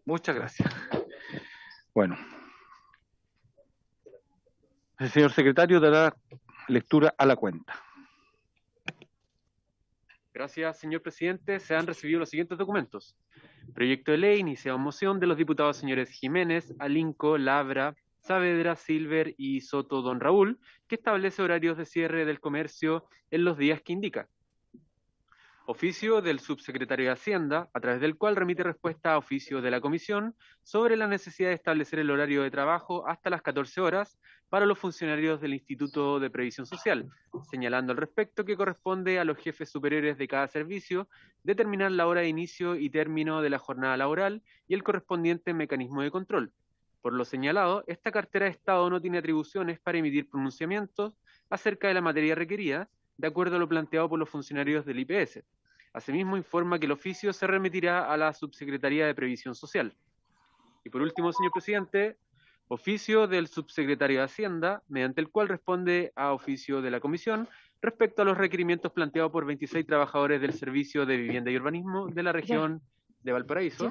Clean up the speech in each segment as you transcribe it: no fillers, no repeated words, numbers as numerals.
Muchas gracias. Bueno, el señor secretario dará lectura a la cuenta. Gracias, señor presidente. Se han recibido los siguientes documentos. Proyecto de ley, iniciado en moción de los diputados señores Jiménez, Alinco, Labra, Saavedra, Silver y Soto Don Raúl, que establece horarios de cierre del comercio en los días que indica. Oficio del subsecretario de Hacienda, a través del cual remite respuesta a oficio de la Comisión sobre la necesidad de establecer el horario de trabajo hasta las 14 horas para los funcionarios del Instituto de Previsión Social, señalando al respecto que corresponde a los jefes superiores de cada servicio determinar la hora de inicio y término de la jornada laboral y el correspondiente mecanismo de control. Por lo señalado, esta cartera de Estado no tiene atribuciones para emitir pronunciamientos acerca de la materia requerida, de acuerdo a lo planteado por los funcionarios del IPS. Asimismo, informa que el oficio se remitirá a la Subsecretaría de Previsión Social. Y por último, señor presidente, oficio del subsecretario de Hacienda, mediante el cual responde a oficio de la Comisión respecto a los requerimientos planteados por 26 trabajadores del Servicio de Vivienda y Urbanismo de la región de Valparaíso.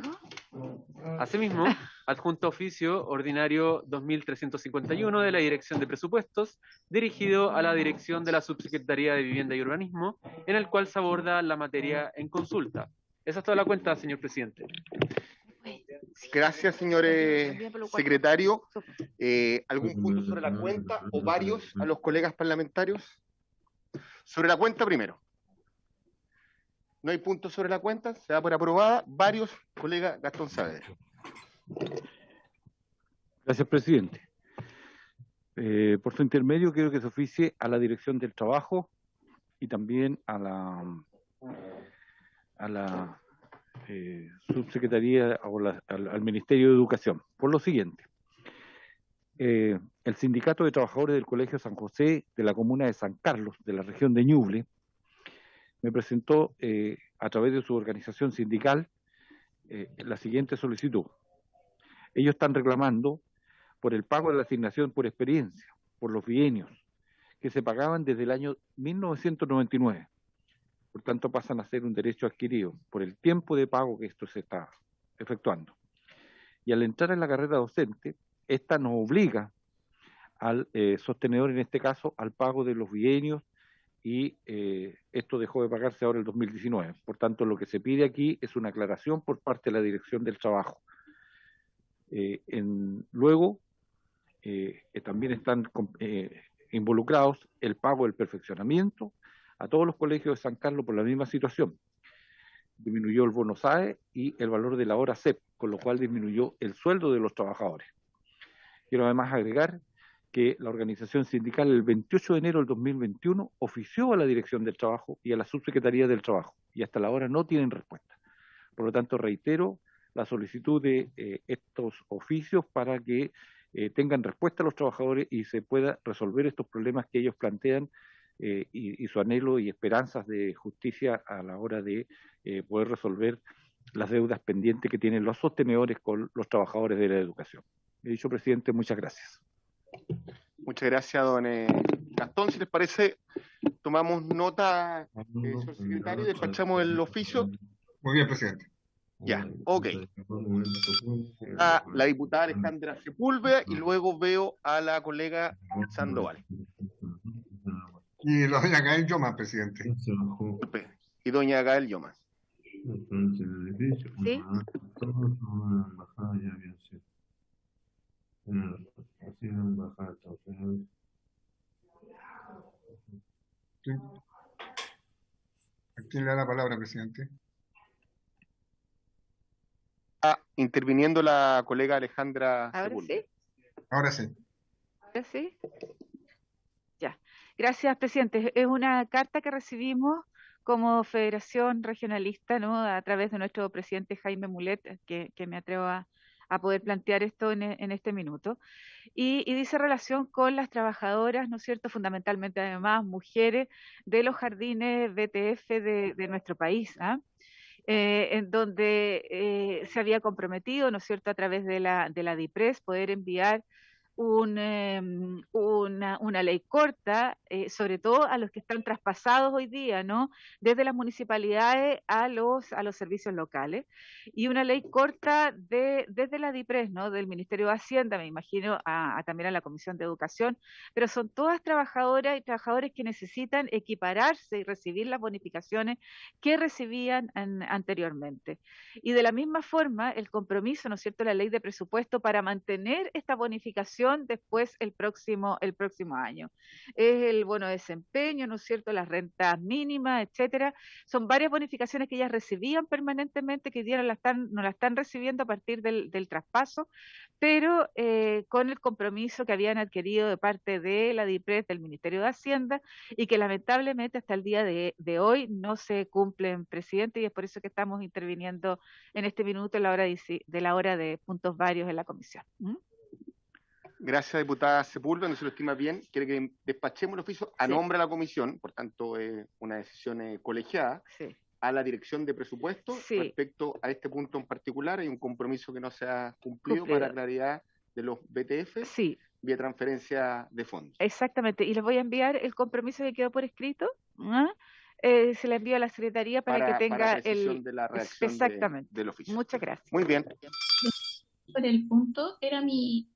Asimismo, adjunto oficio ordinario 2351 de la Dirección de Presupuestos, dirigido a la Dirección de la Subsecretaría de Vivienda y Urbanismo, en el cual se aborda la materia en consulta. Esa es toda la cuenta, señor presidente. Gracias, señor secretario. ¿Algún punto sobre la cuenta o varios a los colegas parlamentarios? Sobre la cuenta primero. No hay puntos sobre la cuenta, se da por aprobada. Varios, colega Gastón Saavedra. Gracias, presidente. Por su intermedio, quiero que se oficie a la Dirección del Trabajo y también a la Subsecretaría o al Ministerio de Educación. Por lo siguiente, el Sindicato de Trabajadores del Colegio San José de la comuna de San Carlos, de la región de Ñuble, me presentó a través de su organización sindical la siguiente solicitud. Ellos están reclamando por el pago de la asignación por experiencia, por los bienios, que se pagaban desde el año 1999. Por tanto, pasan a ser un derecho adquirido por el tiempo de pago que esto se está efectuando. Y al entrar en la carrera docente, esta nos obliga al sostenedor, en este caso, al pago de los bienios, y esto dejó de pagarse ahora el 2019. Por tanto, lo que se pide aquí es una aclaración por parte de la Dirección del Trabajo. Luego, también están involucrados el pago del perfeccionamiento a todos los colegios de San Carlos por la misma situación. Disminuyó el bono SAE y el valor de la hora CEP, con lo cual disminuyó el sueldo de los trabajadores. Quiero además agregar que la organización sindical el 28 de enero del 2021 ofició a la Dirección del Trabajo y a la Subsecretaría del Trabajo, y hasta la hora no tienen respuesta. Por lo tanto, reitero la solicitud de estos oficios para que tengan respuesta a los trabajadores y se pueda resolver estos problemas que ellos plantean y su anhelo y esperanzas de justicia a la hora de poder resolver las deudas pendientes que tienen los sostenedores con los trabajadores de la educación. He dicho, presidente, muchas gracias. Muchas gracias, don Gastón. Si les parece, tomamos nota, señor secretario, y despachamos el oficio. Muy bien, presidente. Ya, ok. A la diputada Alejandra Sepúlveda y luego veo a la colega Sandoval. Y la doña Gael Lloma, presidente. Disculpe. Y doña Gael Llomas. ¿Sí? ¿A quién le da la palabra, presidente? Interviniendo la colega Alejandra Sepúlveda. ¿Sí? Ahora sí. ¿Ahora sí? Ya. Gracias, presidente. Es una carta que recibimos como Federación Regionalista, ¿no? A través de nuestro presidente Jaime Mulet, que me atrevo a poder plantear esto en este minuto. Y dice relación con las trabajadoras, ¿no es cierto?, fundamentalmente además mujeres de los jardines BTF de nuestro país, ¿ah? En donde se había comprometido, ¿no es cierto?, a través de la DIPRES, poder enviar una ley corta, sobre todo a los que están traspasados hoy día, ¿no? Desde las municipalidades a los servicios locales, y una ley corta desde la DIPRES, ¿no? Del Ministerio de Hacienda, me imagino, también a la Comisión de Educación, pero son todas trabajadoras y trabajadores que necesitan equipararse y recibir las bonificaciones que recibían anteriormente. Y de la misma forma, el compromiso, ¿no es cierto?, la ley de presupuesto para mantener esta bonificación después el próximo año. Es el bono de desempeño, ¿no es cierto?, las rentas mínimas, etcétera. Son varias bonificaciones que ellas recibían permanentemente, que hoy día no la están recibiendo a partir del traspaso, pero con el compromiso que habían adquirido de parte de la DIPRES, del Ministerio de Hacienda, y que lamentablemente hasta el día de hoy no se cumplen, presidente, y es por eso que estamos interviniendo en este minuto de la hora de puntos varios en la comisión. Gracias, diputada Sepúlveda. No se lo estima bien. Quiere que despachemos el oficio a nombre de la comisión, por tanto, es una decisión colegiada, a la dirección de presupuesto. Respecto a este punto en particular, hay un compromiso que no se ha cumplido para claridad de los BTF vía transferencia de fondos. Exactamente, y les voy a enviar el compromiso que quedó por escrito. Se le envío a la Secretaría para que tenga de la redacción exactamente del oficio. Muchas gracias. Muy bien. Por el punto, era mi...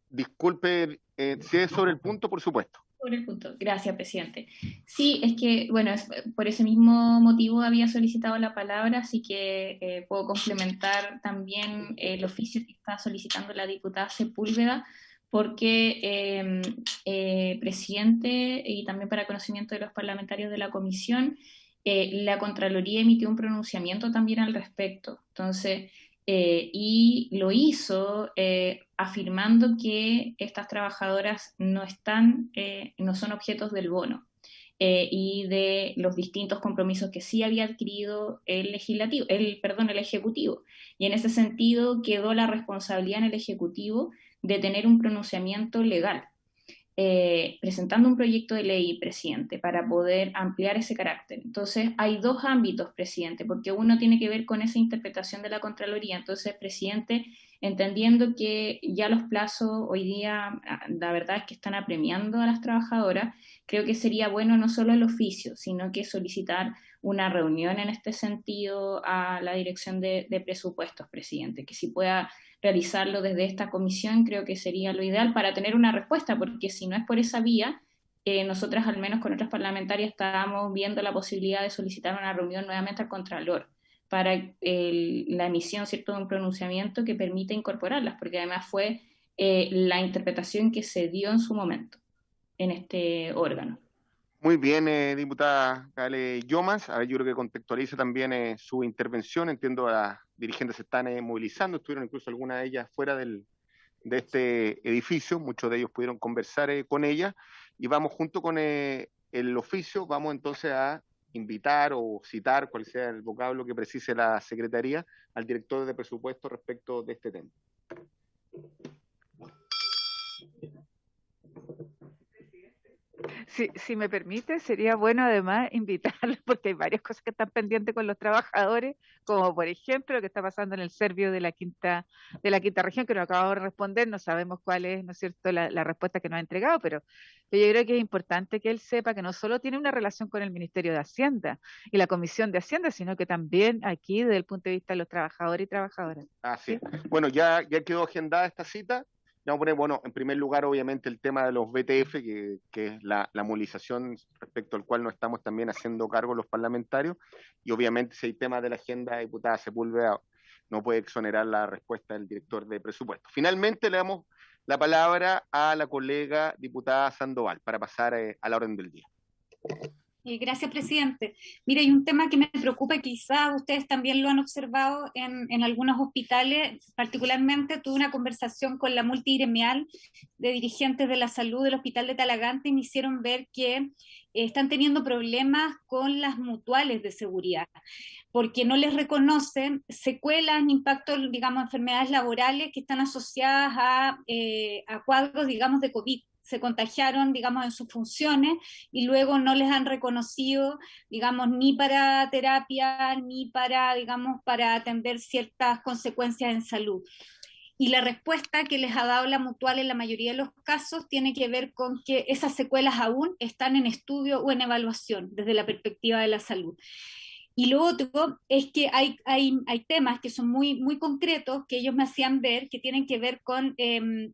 Disculpe, si es sobre el punto, por supuesto. Sobre el punto, gracias, presidente. Sí, es que, bueno, por ese mismo motivo había solicitado la palabra, así que puedo complementar también el oficio que está solicitando la diputada Sepúlveda, porque, presidente, y también para conocimiento de los parlamentarios de la comisión, la Contraloría emitió un pronunciamiento también al respecto. Entonces, y lo hizo afirmando que estas trabajadoras no son objetos del bono y de los distintos compromisos que sí había adquirido el Ejecutivo. Y en ese sentido quedó la responsabilidad en el Ejecutivo de tener un pronunciamiento legal, presentando un proyecto de ley, presidente, para poder ampliar ese carácter. Entonces, hay dos ámbitos, presidente, porque uno tiene que ver con esa interpretación de la Contraloría. Entonces, presidente, entendiendo que ya los plazos hoy día, la verdad es que están apremiando a las trabajadoras, creo que sería bueno no solo el oficio, sino que solicitar una reunión en este sentido a la Dirección de Presupuestos, presidente, que si pueda realizarlo desde esta comisión, creo que sería lo ideal para tener una respuesta, porque si no es por esa vía, nosotras al menos con otras parlamentarias estábamos viendo la posibilidad de solicitar una reunión nuevamente al Contralor para la emisión, ¿cierto?, de un pronunciamiento que permita incorporarlas, porque además fue la interpretación que se dio en su momento en este órgano. Muy bien, diputada Gale Yomas. A ver, yo creo que contextualiza también su intervención. Entiendo a las dirigentes se están movilizando, estuvieron incluso algunas de ellas fuera de este edificio, muchos de ellos pudieron conversar con ella, y vamos junto con el oficio, vamos entonces a invitar o citar, cual sea el vocablo que precise la Secretaría, al director de presupuesto respecto de este tema. Si me permite, sería bueno además invitarlos, porque hay varias cosas que están pendientes con los trabajadores, como por ejemplo lo que está pasando en el Servio de la quinta región, que nos acabamos de responder, no sabemos cuál es, ¿no es cierto?, la respuesta que nos ha entregado, pero yo creo que es importante que él sepa que no solo tiene una relación con el Ministerio de Hacienda y la Comisión de Hacienda, sino que también aquí desde el punto de vista de los trabajadores y trabajadoras. Sí. Bueno, ya quedó agendada esta cita. Vamos a poner, bueno, en primer lugar, obviamente, el tema de los BTF, que es la movilización respecto al cual nos estamos también haciendo cargo los parlamentarios, y obviamente si hay temas de la agenda, diputada Sepúlveda no puede exonerar la respuesta del director de presupuesto. Finalmente, le damos la palabra a la colega diputada Sandoval para pasar a la orden del día. Gracias, presidente. Mira, hay un tema que me preocupa y quizás ustedes también lo han observado en algunos hospitales. Particularmente tuve una conversación con la multigremial de dirigentes de la salud del Hospital de Talagante y me hicieron ver que están teniendo problemas con las mutuales de seguridad, porque no les reconocen secuelas, impactos, digamos, enfermedades laborales que están asociadas a cuadros, digamos, de COVID. Se contagiaron, digamos, en sus funciones y luego no les han reconocido, digamos, ni para terapia, ni para, digamos, para atender ciertas consecuencias en salud. y la respuesta que les ha dado la Mutual en la mayoría de los casos tiene que ver con que esas secuelas aún están en estudio o en evaluación desde la perspectiva de la salud. Y lo otro es que hay temas que son muy, muy concretos que ellos me hacían ver, que tienen que ver con que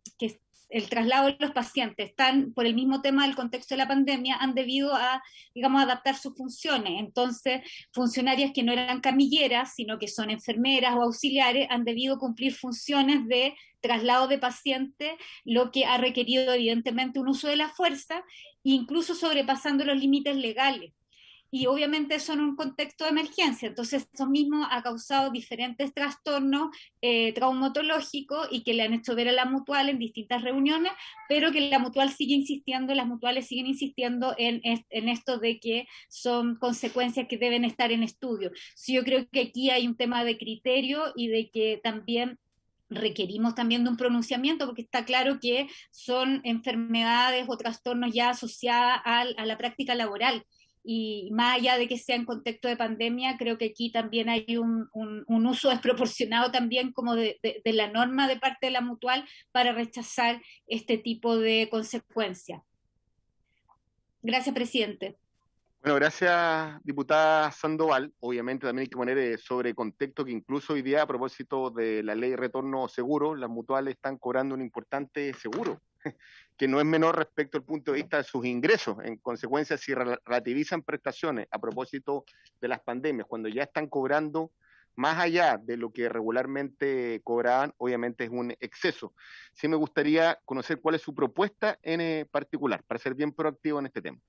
el traslado de los pacientes están, por el mismo tema del contexto de la pandemia, han debido a, digamos, adaptar sus funciones. Entonces, funcionarias que no eran camilleras, sino que son enfermeras o auxiliares, han debido cumplir funciones de traslado de pacientes, lo que ha requerido evidentemente un uso de la fuerza, incluso sobrepasando los límites legales. Y obviamente eso en un contexto de emergencia, entonces eso mismo ha causado diferentes trastornos traumatológicos y que le han hecho ver a la Mutual en distintas reuniones, pero que la Mutual sigue insistiendo, las mutuales siguen insistiendo en esto de que son consecuencias que deben estar en estudio. Sí, yo creo que aquí hay un tema de criterio y de que también requerimos también de un pronunciamiento, porque está claro que son enfermedades o trastornos ya asociadas a la práctica laboral. Y más allá de que sea en contexto de pandemia, creo que aquí también hay un uso desproporcionado también como de la norma de parte de la Mutual para rechazar este tipo de consecuencias. Gracias, presidente. Bueno, gracias, diputada Sandoval. Obviamente también hay que poner sobre contexto que incluso hoy día, a propósito de la ley de retorno seguro, las mutuales están cobrando un importante seguro, que no es menor respecto al punto de vista de sus ingresos. En consecuencia, si relativizan prestaciones a propósito de las pandemias, cuando ya están cobrando más allá de lo que regularmente cobraban, obviamente es un exceso. Sí me gustaría conocer cuál es su propuesta en particular, para ser bien proactivo en este tema.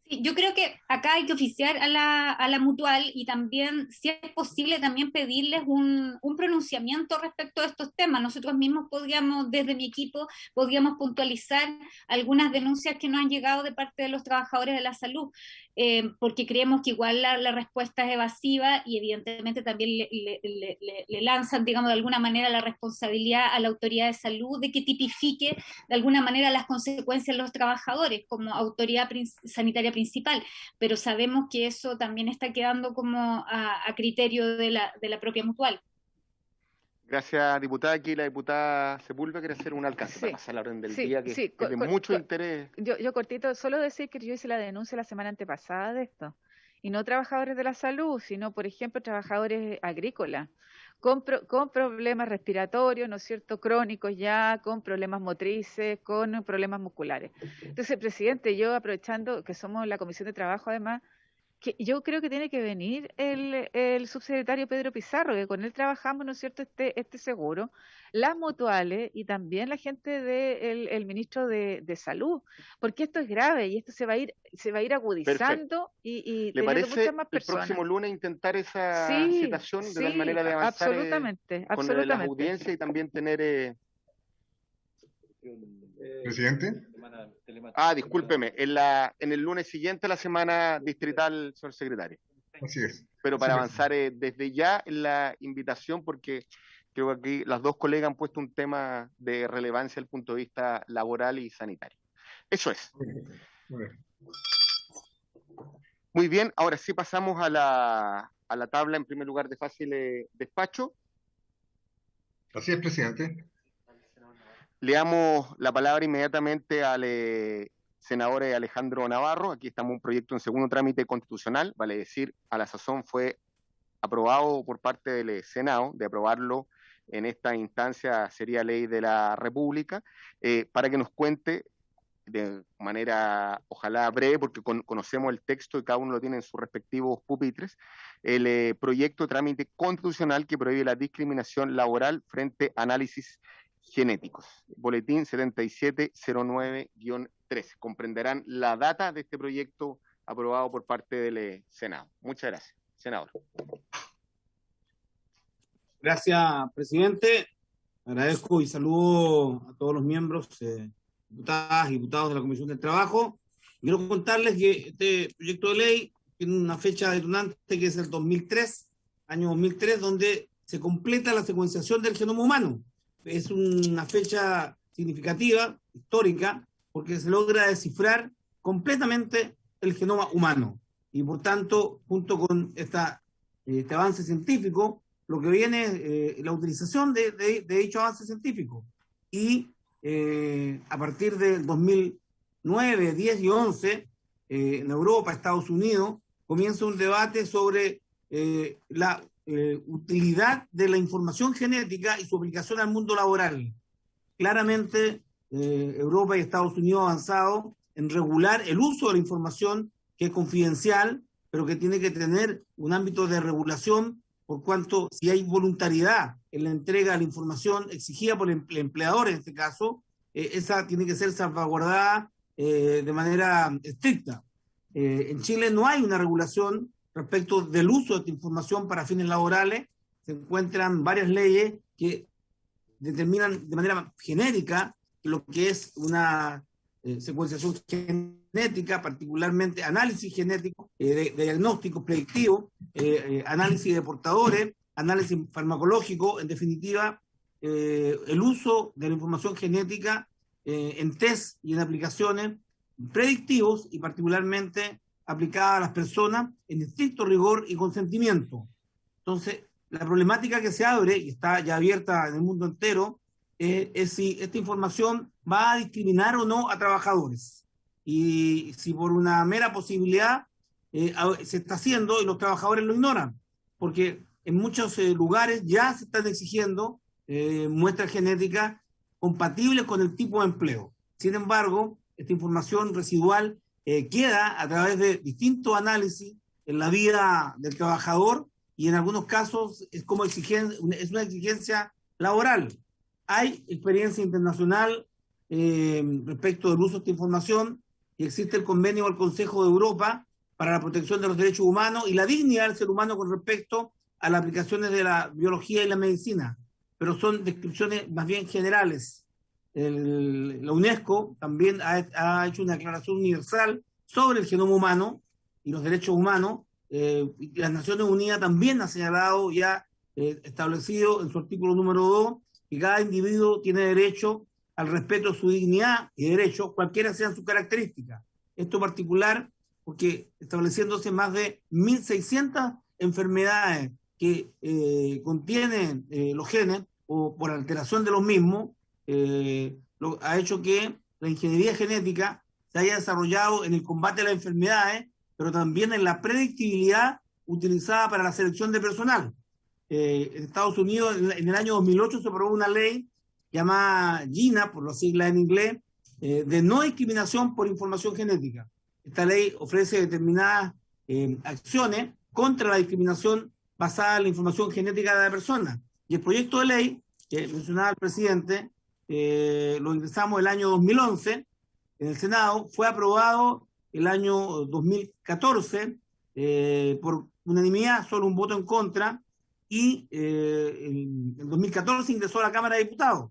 Sí, yo creo que acá hay que oficiar a la Mutual y también, si es posible, también pedirles un pronunciamiento respecto a estos temas. Nosotros mismos podríamos, desde mi equipo, podríamos puntualizar algunas denuncias que nos han llegado de parte de los trabajadores de la salud, porque creemos que igual la respuesta es evasiva y evidentemente también le lanzan, digamos, de alguna manera la responsabilidad a la autoridad de salud de que tipifique de alguna manera las consecuencias de los trabajadores como autoridad sanitaria principal, pero sabemos que eso también está quedando como a criterio de la propia Mutual. Gracias, diputada. Aquí la diputada Sepúlveda quiere hacer un alcance para pasar la orden del día, que es de mucho interés. Yo cortito, solo decir que yo hice la denuncia la semana antepasada de esto, y no trabajadores de la salud, sino, por ejemplo, trabajadores agrícolas, con problemas respiratorios, ¿no es cierto?, crónicos ya, con problemas motrices, con problemas musculares. Entonces, presidente, yo aprovechando que somos la Comisión de Trabajo, además, que yo creo que tiene que venir el subsecretario Pedro Pizarro, que con él trabajamos, ¿no es cierto?, este seguro, las mutuales y también la gente del ministro de Salud, porque esto es grave y esto se va a ir agudizando. y ¿Le parece muchas más el personas. próximo lunes intentar esa citación de tal manera de avanzar con las audiencias y también tener... Presidente. Discúlpeme, en el lunes siguiente a la semana distrital, señor secretario. Así es. Pero para avanzar desde ya en la invitación, porque creo que aquí las dos colegas han puesto un tema de relevancia desde el punto de vista laboral y sanitario. Eso es. Muy bien, ahora sí pasamos a la tabla, en primer lugar, de fácil despacho. Así es, presidente. Le damos la palabra inmediatamente al senador Alejandro Navarro. Aquí estamos en un proyecto en segundo trámite constitucional, vale decir, a la sazón fue aprobado por parte del Senado. De aprobarlo en esta instancia sería ley de la República, para que nos cuente de manera ojalá breve, porque conocemos el texto y cada uno lo tiene en sus respectivos pupitres, el proyecto de trámite constitucional que prohíbe la discriminación laboral frente a análisis genéticos. Boletín 7709-13. Comprenderán la data de este proyecto aprobado por parte del Senado. Muchas gracias, senador. Gracias, presidente. Agradezco y saludo a todos los miembros, diputadas y diputados de la Comisión del Trabajo. Quiero contarles que este proyecto de ley tiene una fecha detonante que es el 2003, año 2003, donde se completa la secuenciación del genoma humano. Es una fecha significativa, histórica, porque se logra descifrar completamente el genoma humano. Y por tanto, junto con este avance científico, lo que viene la utilización de dicho avance científico. Y a partir del 2009, 10 y 11, en Europa, Estados Unidos, comienza un debate sobre la utilidad de la información genética y su aplicación al mundo laboral. Claramente, Europa y Estados Unidos han avanzado en regular el uso de la información que es confidencial, pero que tiene que tener un ámbito de regulación, por cuanto si hay voluntariedad en la entrega de la información exigida por el empleador, en este caso, esa tiene que ser salvaguardada de manera estricta. En Chile no hay una regulación respecto del uso de esta información para fines laborales. Se encuentran varias leyes que determinan de manera genérica lo que es una secuenciación genética, particularmente análisis genético, de diagnósticos predictivos, análisis de portadores, análisis farmacológico, en definitiva, el uso de la información genética en test y en aplicaciones predictivos y particularmente aplicada a las personas en estricto rigor y consentimiento. Entonces, la problemática que se abre, y está ya abierta en el mundo entero, es si esta información va a discriminar o no a trabajadores. Y si por una mera posibilidad se está haciendo y los trabajadores lo ignoran, porque en muchos lugares ya se están exigiendo muestras genéticas compatibles con el tipo de empleo. Sin embargo, esta información residual queda a través de distintos análisis en la vida del trabajador y en algunos casos es como es una exigencia laboral. Hay experiencia internacional respecto del uso de esta información y existe el convenio del Consejo de Europa para la protección de los derechos humanos y la dignidad del ser humano con respecto a las aplicaciones de la biología y la medicina, pero son descripciones más bien generales. La UNESCO también ha hecho una declaración universal sobre el genoma humano y los derechos humanos, y las Naciones Unidas también ha señalado y ha establecido en su artículo número 2 que cada individuo tiene derecho al respeto de su dignidad y derechos, cualquiera sean sus características. Esto particular porque estableciéndose más de 1.600 enfermedades que contienen los genes o por alteración de los mismos, ha hecho que la ingeniería genética se haya desarrollado en el combate a las enfermedades, pero también en la predictibilidad utilizada para la selección de personal. En Estados Unidos, en el año 2008, se aprobó una ley llamada GINA, por las siglas en inglés, de no discriminación por información genética. Esta ley ofrece determinadas acciones contra la discriminación basada en la información genética de la persona. Y el proyecto de ley, que mencionaba el presidente, lo ingresamos el año 2011 en el Senado, fue aprobado el año 2014 por unanimidad, solo un voto en contra, y en 2014 ingresó a la Cámara de Diputados.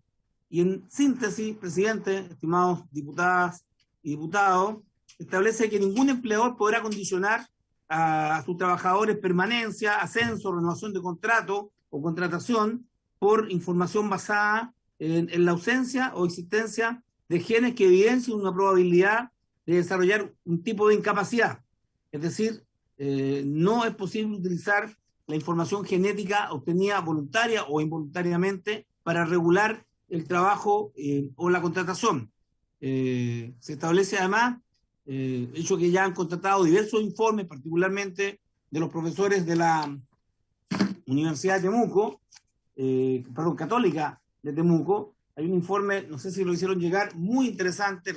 Y en síntesis, presidente, estimados diputadas y diputados, establece que ningún empleador podrá condicionar a sus trabajadores permanencia, ascenso, renovación de contrato o contratación por información basada en la ausencia o existencia de genes que evidencien una probabilidad de desarrollar un tipo de incapacidad. Es decir, no es posible utilizar la información genética obtenida voluntaria o involuntariamente para regular el trabajo o la contratación. Se establece además, hecho que ya han contratado diversos informes, particularmente de los profesores de la Universidad de Temuco, Católica de Temuco. Hay un informe, no sé si lo hicieron llegar, muy interesante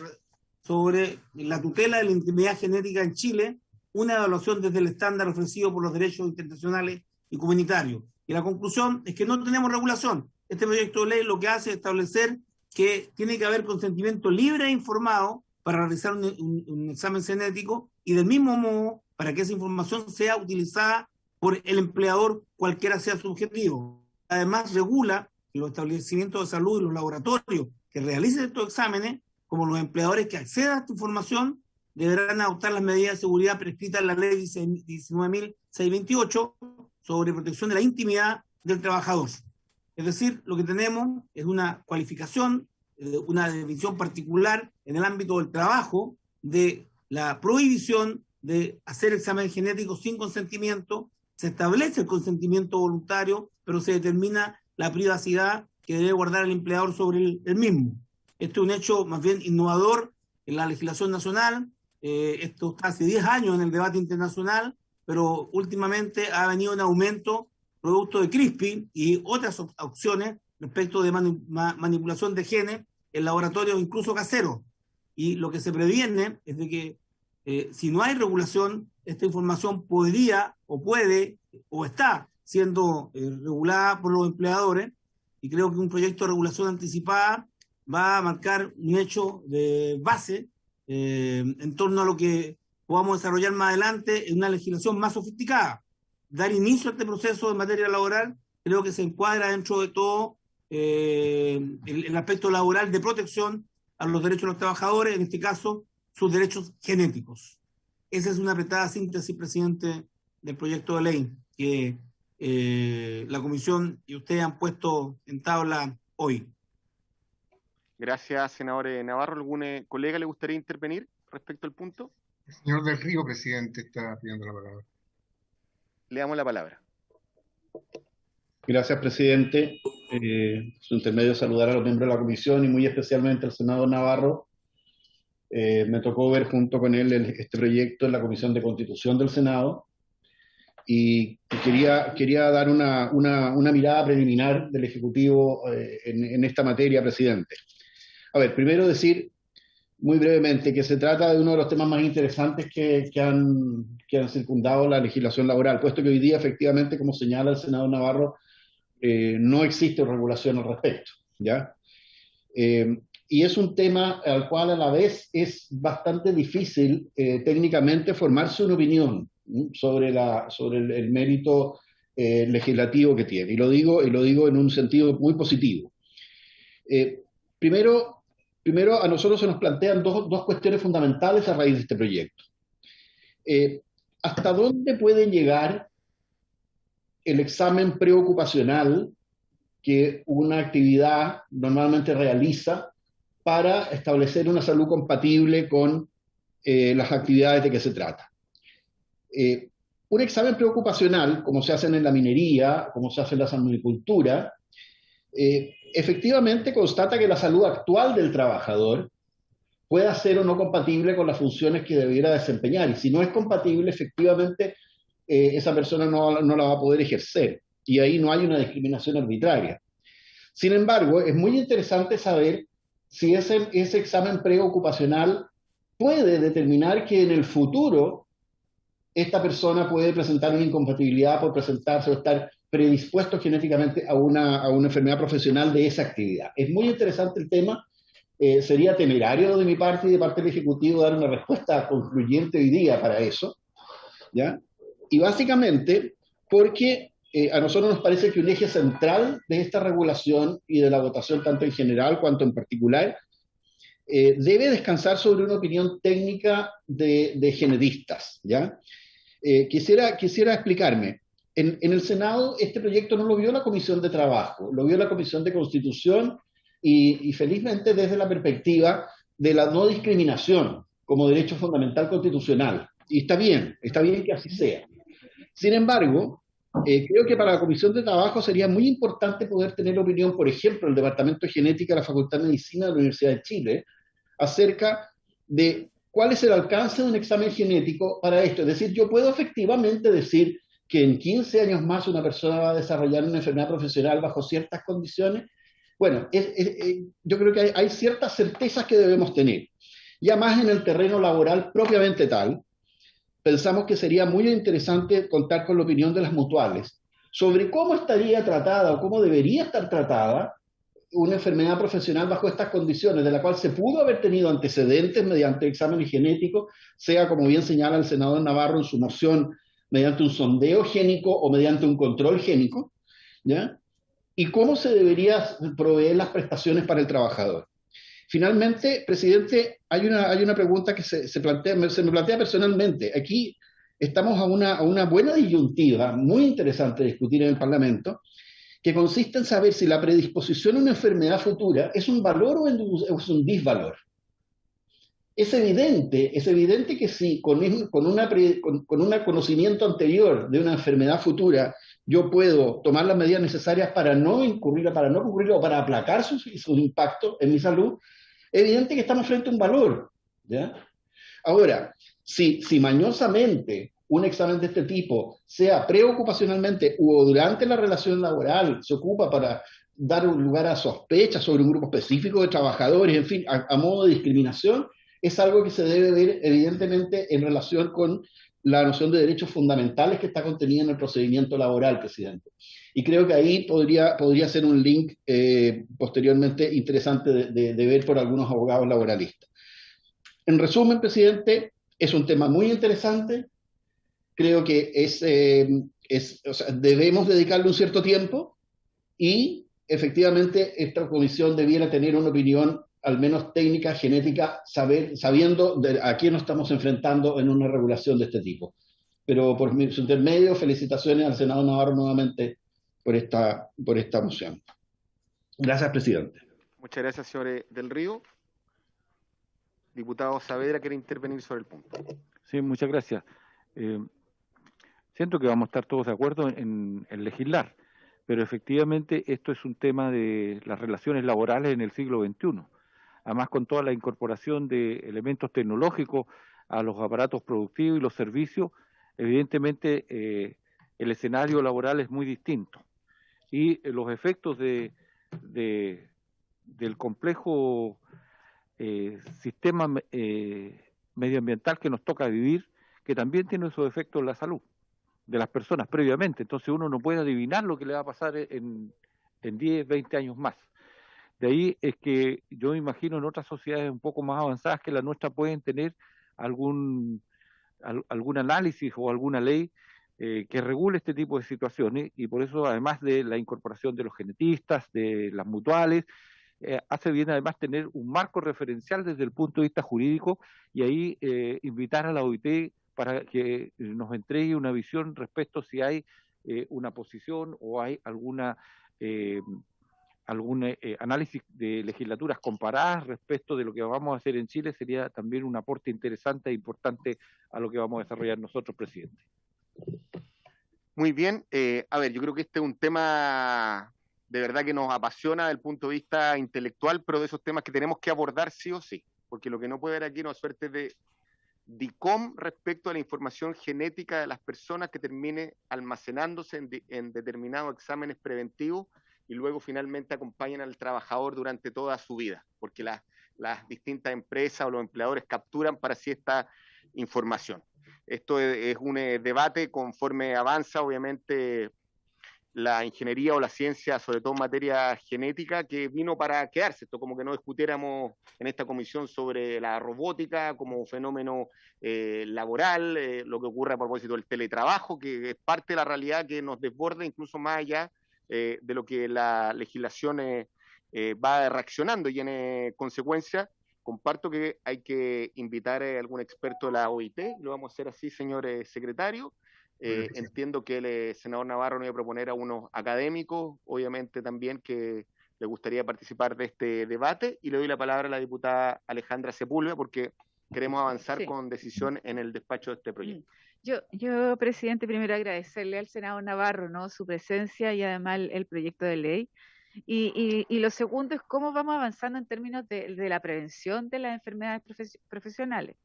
sobre la tutela de la intimidad genética en Chile, una evaluación desde el estándar ofrecido por los derechos internacionales y comunitarios. Y la conclusión es que no tenemos regulación. Este proyecto de ley lo que hace es establecer que tiene que haber consentimiento libre e informado para realizar un examen genético y del mismo modo para que esa información sea utilizada por el empleador, cualquiera sea su objetivo. Además, regula que los establecimientos de salud y los laboratorios que realicen estos exámenes, como los empleadores que accedan a esta información, deberán adoptar las medidas de seguridad prescritas en la ley 19.628 sobre protección de la intimidad del trabajador. Es decir, lo que tenemos es una cualificación, una definición particular en el ámbito del trabajo de la prohibición de hacer exámenes genéticos sin consentimiento se establece el consentimiento voluntario, pero se determina la privacidad que debe guardar el empleador sobre el mismo. Este es un hecho más bien innovador en la legislación nacional. Esto está hace 10 años en el debate internacional, pero últimamente ha venido en aumento producto de CRISPR y otras opciones respecto de manipulación de genes en laboratorios incluso caseros. Y lo que se previene es de que si no hay regulación, esta información podría o puede o está siendo regulada por los empleadores, y creo que un proyecto de regulación anticipada va a marcar un hecho de base en torno a lo que podamos desarrollar más adelante en una legislación más sofisticada. Dar inicio a este proceso en materia laboral creo que se encuadra dentro de todo el aspecto laboral de protección a los derechos de los trabajadores, en este caso sus derechos genéticos. Esa es una apretada síntesis, presidente, del proyecto de ley que la Comisión y ustedes han puesto en tabla hoy. Gracias, senador Navarro. ¿Algún colega le gustaría intervenir respecto al punto? El señor Del Río, presidente, está pidiendo la palabra. Le damos la palabra. Gracias, presidente. Su intermedio saludar a los miembros de la comisión y muy especialmente al senador Navarro. Me tocó ver junto con él este proyecto en la Comisión de Constitución del Senado y quería dar una mirada preliminar del Ejecutivo en esta materia, presidente. A ver, primero decir muy brevemente que se trata de uno de los temas más interesantes que han circundado la legislación laboral, puesto que hoy día, efectivamente, como señala el senador Navarro, no existe regulación al respecto, ¿ya? Y es un tema al cual a la vez es bastante difícil técnicamente formarse una opinión sobre el mérito legislativo que tiene. Y lo digo en un sentido muy positivo. Primero, a nosotros se nos plantean dos cuestiones fundamentales a raíz de este proyecto. ¿Hasta dónde puede llegar el examen preocupacional que una actividad normalmente realiza para establecer una salud compatible con las actividades de que se trata? Un examen preocupacional, como se hacen en la minería, como se hace en la salmonicultura, efectivamente constata que la salud actual del trabajador pueda ser o no compatible con las funciones que debiera desempeñar, y si no es compatible, efectivamente esa persona no la va a poder ejercer, y ahí no hay una discriminación arbitraria. Sin embargo, es muy interesante saber si ese examen preocupacional puede determinar que en el futuro esta persona puede presentar una incompatibilidad por presentarse o estar predispuesto genéticamente a una enfermedad profesional de esa actividad. Es muy interesante el tema. Sería temerario de mi parte y de parte del Ejecutivo dar una respuesta concluyente hoy día para eso, ¿ya? Y básicamente porque a nosotros nos parece que un eje central de esta regulación y de la votación tanto en general cuanto en particular debe descansar sobre una opinión técnica de genetistas, ¿ya? Quisiera explicarme. En el Senado este proyecto no lo vio la Comisión de Trabajo, lo vio la Comisión de Constitución y felizmente desde la perspectiva de la no discriminación como derecho fundamental constitucional. Y está bien que así sea. Sin embargo, creo que para la Comisión de Trabajo sería muy importante poder tener opinión, por ejemplo, el Departamento de Genética de la Facultad de Medicina de la Universidad de Chile, acerca de cuál es el alcance de un examen genético para esto. Es decir, yo puedo efectivamente decir que en 15 años más una persona va a desarrollar una enfermedad profesional bajo ciertas condiciones. Bueno, yo creo que hay ciertas certezas que debemos tener. Ya más en el terreno laboral propiamente tal, pensamos que sería muy interesante contar con la opinión de las mutuales sobre cómo estaría tratada o cómo debería estar tratada una enfermedad profesional bajo estas condiciones, de la cual se pudo haber tenido antecedentes mediante exámenes genéticos, sea como bien señala el senador Navarro en su moción, mediante un sondeo génico o mediante un control génico, ¿ya? Y cómo se debería proveer las prestaciones para el trabajador. Finalmente, presidente, hay una pregunta que se me plantea personalmente. Aquí estamos a una buena disyuntiva, muy interesante de discutir en el Parlamento, que consiste en saber si la predisposición a una enfermedad futura es un valor o es un disvalor. es evidente que si con un conocimiento anterior de una enfermedad futura yo puedo tomar las medidas necesarias para no incurrir o para aplacar sus impactos en mi salud, es evidente que estamos frente a un valor, ¿ya? Ahora, si mañosamente un examen de este tipo, sea preocupacionalmente o durante la relación laboral, se ocupa para dar un lugar a sospechas sobre un grupo específico de trabajadores, en fin, a modo de discriminación, es algo que se debe ver evidentemente en relación con la noción de derechos fundamentales que está contenida en el procedimiento laboral, presidente. Y creo que ahí podría ser un link posteriormente interesante de ver por algunos abogados laboralistas. En resumen, presidente, es un tema muy interesante. Creo que o sea, debemos dedicarle un cierto tiempo y efectivamente esta comisión debiera tener una opinión al menos técnica, genética, sabiendo a quién nos estamos enfrentando en una regulación de este tipo. Pero por su intermedio, felicitaciones al senador Navarro nuevamente por esta moción. Gracias, presidente. Muchas gracias, señor Del Río. Diputado Saavedra, ¿quiere intervenir sobre el punto? Sí, muchas gracias. Siento que vamos a estar todos de acuerdo en legislar, pero efectivamente esto es un tema de las relaciones laborales en el siglo XXI. Además, con toda la incorporación de elementos tecnológicos a los aparatos productivos y los servicios, evidentemente el escenario laboral es muy distinto. Y los efectos del complejo sistema medioambiental que nos toca vivir, que también tiene sus efectos en la salud de las personas previamente. Entonces uno no puede adivinar lo que le va a pasar en 10, 20 años más. De ahí es que yo imagino en otras sociedades un poco más avanzadas que la nuestra pueden tener algún análisis o alguna ley que regule este tipo de situaciones, y por eso, además de la incorporación de los genetistas, de las mutuales, hace bien además tener un marco referencial desde el punto de vista jurídico, y ahí invitar a la OIT para que nos entregue una visión respecto si hay una posición o hay algún análisis de legislaturas comparadas respecto de lo que vamos a hacer en Chile. Sería también un aporte interesante e importante a lo que vamos a desarrollar nosotros, presidente. Muy bien. A ver, yo creo que este es un tema de verdad que nos apasiona desde el punto de vista intelectual, pero de esos temas que tenemos que abordar sí o sí, porque lo que no puede haber aquí no es suerte de DICOM respecto a la información genética de las personas que termine almacenándose en determinados exámenes preventivos y luego finalmente acompañan al trabajador durante toda su vida, porque las distintas empresas o los empleadores capturan para sí esta información. Esto es un debate conforme avanza, obviamente, la ingeniería o la ciencia, sobre todo en materia genética, que vino para quedarse. Esto como que no discutiéramos en esta comisión sobre la robótica como fenómeno laboral, lo que ocurre a propósito del teletrabajo, que es parte de la realidad que nos desborda incluso más allá de lo que la legislación va reaccionando, y en consecuencia comparto que hay que invitar a algún experto de la OIT. Lo vamos a hacer así, señor secretario. Entiendo que el senador Navarro nos iba a proponer a unos académicos, obviamente también, que le gustaría participar de este debate, y le doy la palabra a la diputada Alejandra Sepúlveda porque queremos avanzar con decisión en el despacho de este proyecto. Yo, presidente, primero agradecerle al senador Navarro, ¿no?, su presencia y además el proyecto de ley. Y lo segundo es cómo vamos avanzando en términos de la prevención de las enfermedades profesionales,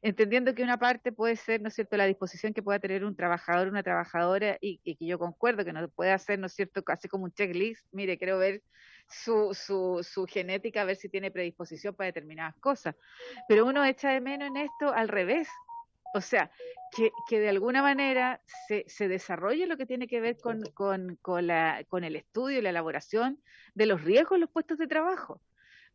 entendiendo que una parte puede ser, ¿no es cierto?, la disposición que pueda tener un trabajador, una trabajadora, y que yo concuerdo que no puede hacer, ¿no es cierto?, casi como un checklist. Mire, quiero ver su genética, a ver si tiene predisposición para determinadas cosas, pero uno echa de menos en esto al revés. O sea, que de alguna manera se desarrolle lo que tiene que ver con el estudio y la elaboración de los riesgos en los puestos de trabajo,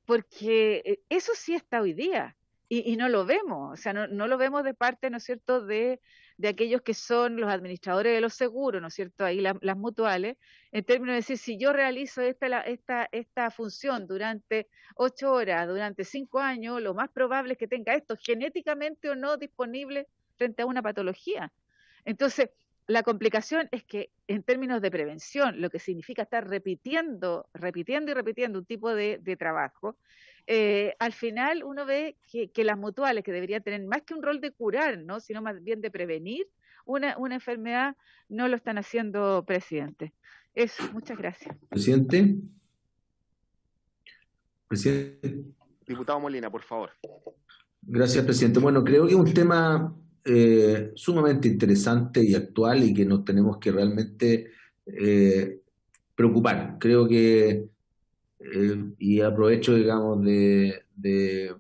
porque eso sí está hoy día y no lo vemos. O sea, no lo vemos de parte, ¿no es cierto?, de aquellos que son los administradores de los seguros, ¿no es cierto?, ahí las mutuales, en términos de decir, si yo realizo esta función durante 8 horas, durante 5 años, lo más probable es que tenga esto genéticamente o no disponible frente a una patología. Entonces, la complicación es que en términos de prevención, lo que significa estar repitiendo un tipo de trabajo, al final uno ve que las mutuales, que deberían tener más que un rol de curar, ¿no?, sino más bien de prevenir una enfermedad, no lo están haciendo, presidente. Eso, muchas gracias. Presidente. Diputado Molina, por favor. Gracias, presidente. Bueno, creo que es un tema sumamente interesante y actual y que nos tenemos que realmente preocupar. Creo que, y aprovecho, digamos, de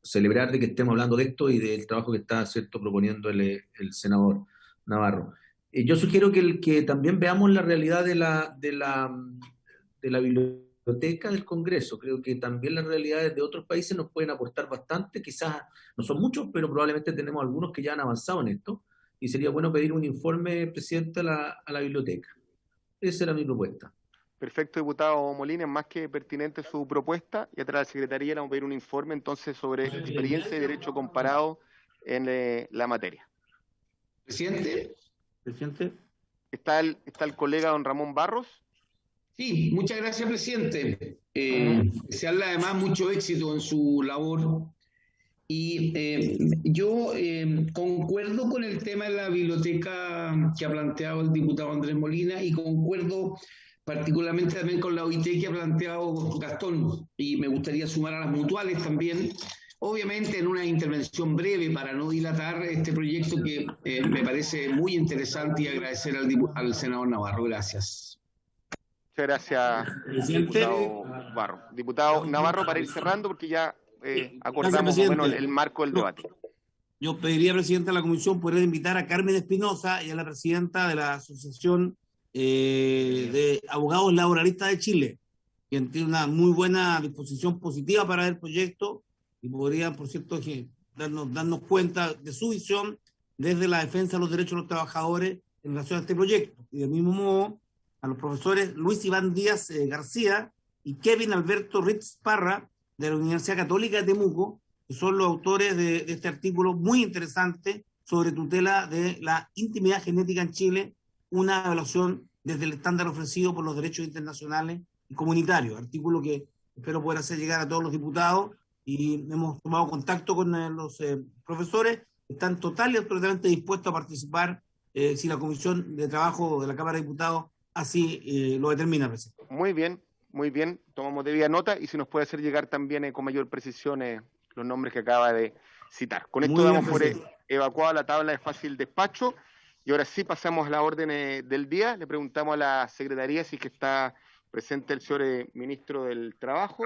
celebrar de que estemos hablando de esto y del trabajo que está, ¿cierto?, proponiendo el senador Navarro. Yo sugiero que también veamos la realidad de la biblioteca del Congreso. Creo que también las realidades de otros países nos pueden aportar bastante. Quizás no son muchos, pero probablemente tenemos algunos que ya han avanzado en esto. Y sería bueno pedir un informe, presidente, a la biblioteca. Esa era mi propuesta. Perfecto, diputado Molina, es más que pertinente su propuesta, y atrás de la Secretaría le vamos a pedir un informe entonces sobre experiencia y derecho comparado en la materia. Presidente. ¿Está el colega don Ramón Barros? Sí, muchas gracias, presidente. Desearle además mucho éxito en su labor. Y yo concuerdo con el tema de la biblioteca que ha planteado el diputado Andrés Molina, y concuerdo particularmente también con la OIT que ha planteado Gastón, y me gustaría sumar a las mutuales también, obviamente en una intervención breve para no dilatar este proyecto que me parece muy interesante, y agradecer al senador Navarro. Gracias. Muchas gracias, diputado Barro. Diputado Navarro, para ir cerrando, porque ya acordamos más o menos el marco del debate. Yo pediría, presidente de la comisión, poder invitar a Carmen Espinosa y a la presidenta de la Asociación de Abogados Laboralistas de Chile, quien tiene una muy buena disposición positiva para el proyecto, y podría, por cierto, darnos cuenta de su visión desde la defensa de los derechos de los trabajadores en relación a este proyecto. Y del mismo modo, a los profesores Luis Iván Díaz García y Kevin Alberto Ritz Parra, de la Universidad Católica de Temuco, que son los autores de este artículo muy interesante sobre tutela de la intimidad genética en Chile, una evaluación desde el estándar ofrecido por los derechos internacionales y comunitarios, artículo que espero poder hacer llegar a todos los diputados, y hemos tomado contacto con los profesores, están total y absolutamente dispuestos a participar si la Comisión de Trabajo de la Cámara de Diputados así lo determina, presidente. Muy bien, tomamos debida nota, y si nos puede hacer llegar también con mayor precisión los nombres que acaba de citar. Con esto damos por evacuada la tabla de fácil despacho, y ahora sí pasamos a la orden del día. Le preguntamos a la Secretaría si es que está presente el señor ministro del Trabajo.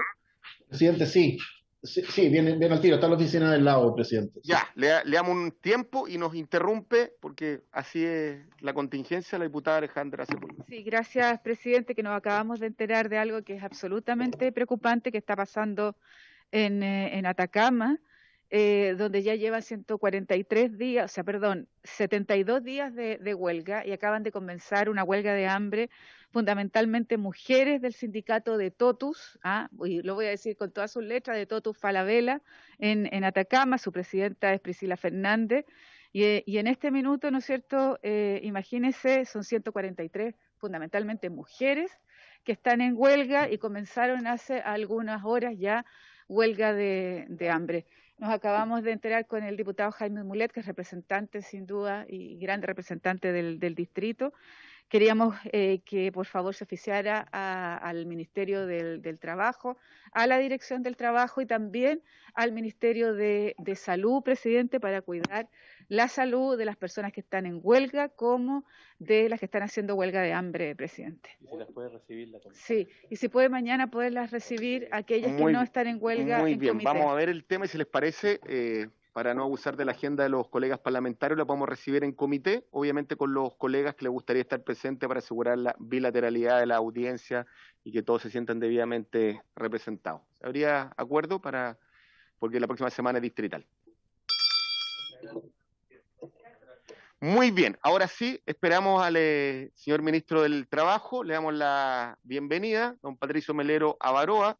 Presidente, sí. Sí, viene al tiro, está en la oficina del lado, presidente. Ya, le damos un tiempo y nos interrumpe, porque así es la contingencia, la diputada Alejandra Sepúlveda. Sí, gracias, presidente, que nos acabamos de enterar de algo que es absolutamente preocupante que está pasando en Atacama, donde ya llevan 72 días de huelga, y acaban de comenzar una huelga de hambre, fundamentalmente mujeres del sindicato de Totus, y lo voy a decir con todas sus letras, de Totus Falabella, en Atacama. Su presidenta es Priscila Fernández, y en este minuto, ¿no es cierto?, imagínense, son 143 fundamentalmente mujeres que están en huelga, y comenzaron hace algunas horas ya huelga de hambre. Nos acabamos de enterar con el diputado Jaime Mulet, que es representante sin duda y gran representante del distrito. Queríamos que por favor se oficiara al Ministerio del Trabajo, a la Dirección del Trabajo y también al Ministerio de Salud, presidente, para cuidar la salud de las personas que están en huelga como de las que están haciendo huelga de hambre, presidente. ¿Y si las puede recibir la comisión? Sí, y si puede mañana poderlas recibir aquellas que no están en huelga. Muy bien, comité. Vamos a ver el tema, y si les parece, para no abusar de la agenda de los colegas parlamentarios, la podemos recibir en comité, obviamente con los colegas que les gustaría estar presentes para asegurar la bilateralidad de la audiencia y que todos se sientan debidamente representados. ¿Habría acuerdo porque la próxima semana es distrital? Muy bien, ahora sí, esperamos al señor ministro del Trabajo, le damos la bienvenida, don Patricio Melero Avaroa,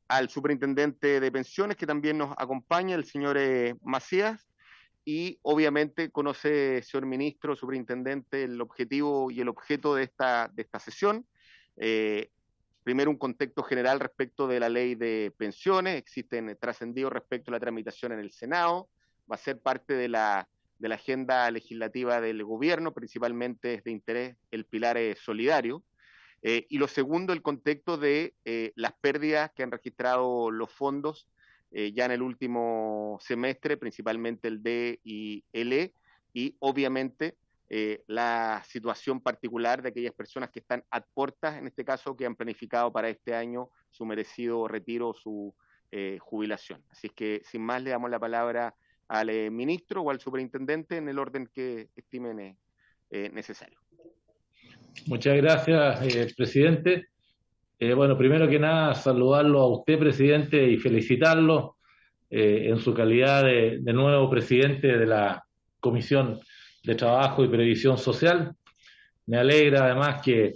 al superintendente de pensiones, que también nos acompaña, el señor Macías, y obviamente conoce, señor ministro, superintendente, el objetivo y el objeto de esta sesión. Primero, un contexto general respecto de la ley de pensiones. Existen trascendidos respecto a la tramitación en el Senado. Va a ser parte de la agenda legislativa del gobierno, principalmente es de interés el pilar solidario. Y lo segundo, el contexto de las pérdidas que han registrado los fondos ya en el último semestre, principalmente el D y el E, y obviamente la situación particular de aquellas personas que están a puertas, en este caso, que han planificado para este año su merecido retiro, su jubilación. Así es que, sin más, le damos la palabra al ministro o al superintendente en el orden que estimen necesario. Muchas gracias, presidente. Bueno, primero que nada, saludarlo a usted, presidente, y felicitarlo en su calidad de nuevo presidente de la Comisión de Trabajo y Previsión Social. Me alegra además que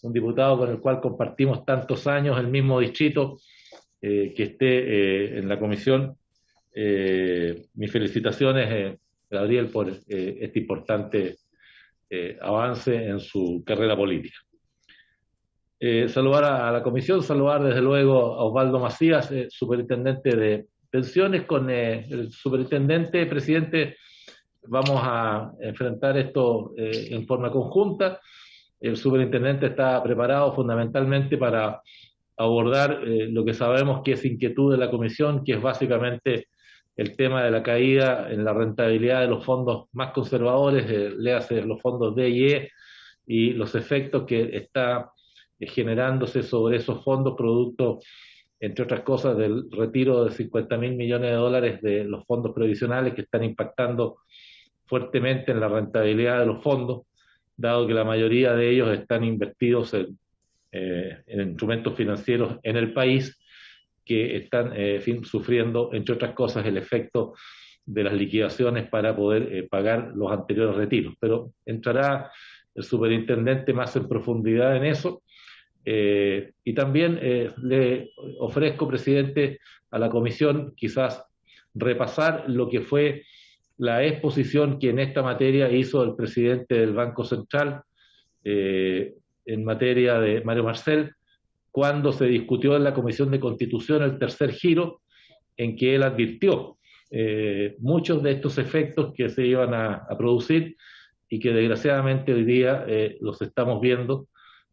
un diputado con el cual compartimos tantos años el mismo distrito, que esté en la comisión. Mis felicitaciones, Gabriel, por este importante avance en su carrera política. Saludar a la comisión, saludar desde luego a Osvaldo Macías, superintendente de pensiones. Con el superintendente, presidente, vamos a enfrentar esto en forma conjunta. El superintendente está preparado fundamentalmente para abordar lo que sabemos que es inquietud de la comisión, que es básicamente el tema de la caída en la rentabilidad de los fondos más conservadores, léase los fondos D y E, y los efectos que está generándose sobre esos fondos producto, entre otras cosas, del retiro de 50.000 millones de dólares de los fondos previsionales, que están impactando fuertemente en la rentabilidad de los fondos, dado que la mayoría de ellos están invertidos en instrumentos financieros en el país, que están sufriendo, entre otras cosas, el efecto de las liquidaciones para poder pagar los anteriores retiros. Pero entrará el superintendente más en profundidad en eso. Y también le ofrezco, presidente, a la comisión quizás repasar lo que fue la exposición que en esta materia hizo el presidente del Banco Central en materia de Mario Marcel, cuando se discutió en la Comisión de Constitución el tercer giro, en que él advirtió muchos de estos efectos que se iban a producir y que desgraciadamente hoy día los estamos viendo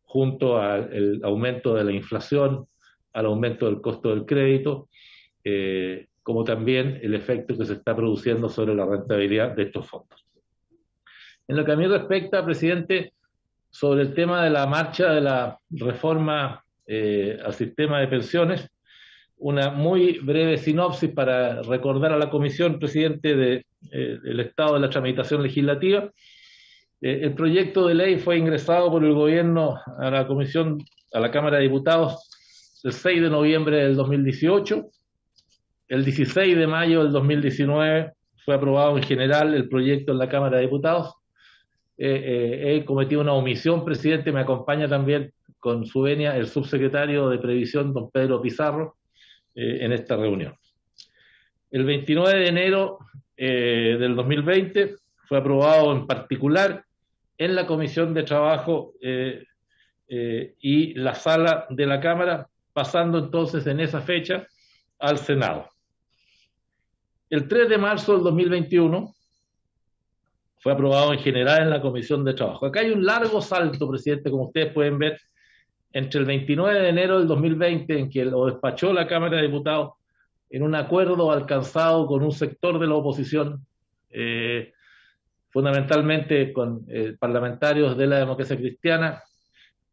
junto al aumento de la inflación, al aumento del costo del crédito, como también el efecto que se está produciendo sobre la rentabilidad de estos fondos. En lo que a mí respecta, presidente, sobre el tema de la marcha de la reforma al sistema de pensiones, una muy breve sinopsis para recordar a la comisión, presidente, del estado de la tramitación legislativa. El proyecto de ley fue ingresado por el gobierno a la comisión, a la Cámara de Diputados, el 6 de noviembre del 2018. El 16 de mayo del 2019 fue aprobado en general el proyecto en la Cámara de Diputados. He cometido una omisión, presidente, me acompaña también con su venia el subsecretario de Previsión, don Pedro Pizarro, en esta reunión. El 29 de enero del 2020 fue aprobado en particular en la Comisión de Trabajo y la sala de la Cámara, pasando entonces en esa fecha al Senado. El 3 de marzo del 2021 fue aprobado en general en la Comisión de Trabajo. Acá hay un largo salto, presidente, como ustedes pueden ver, entre el 29 de enero del 2020, en que lo despachó la Cámara de Diputados, en un acuerdo alcanzado con un sector de la oposición, fundamentalmente con parlamentarios de la democracia cristiana,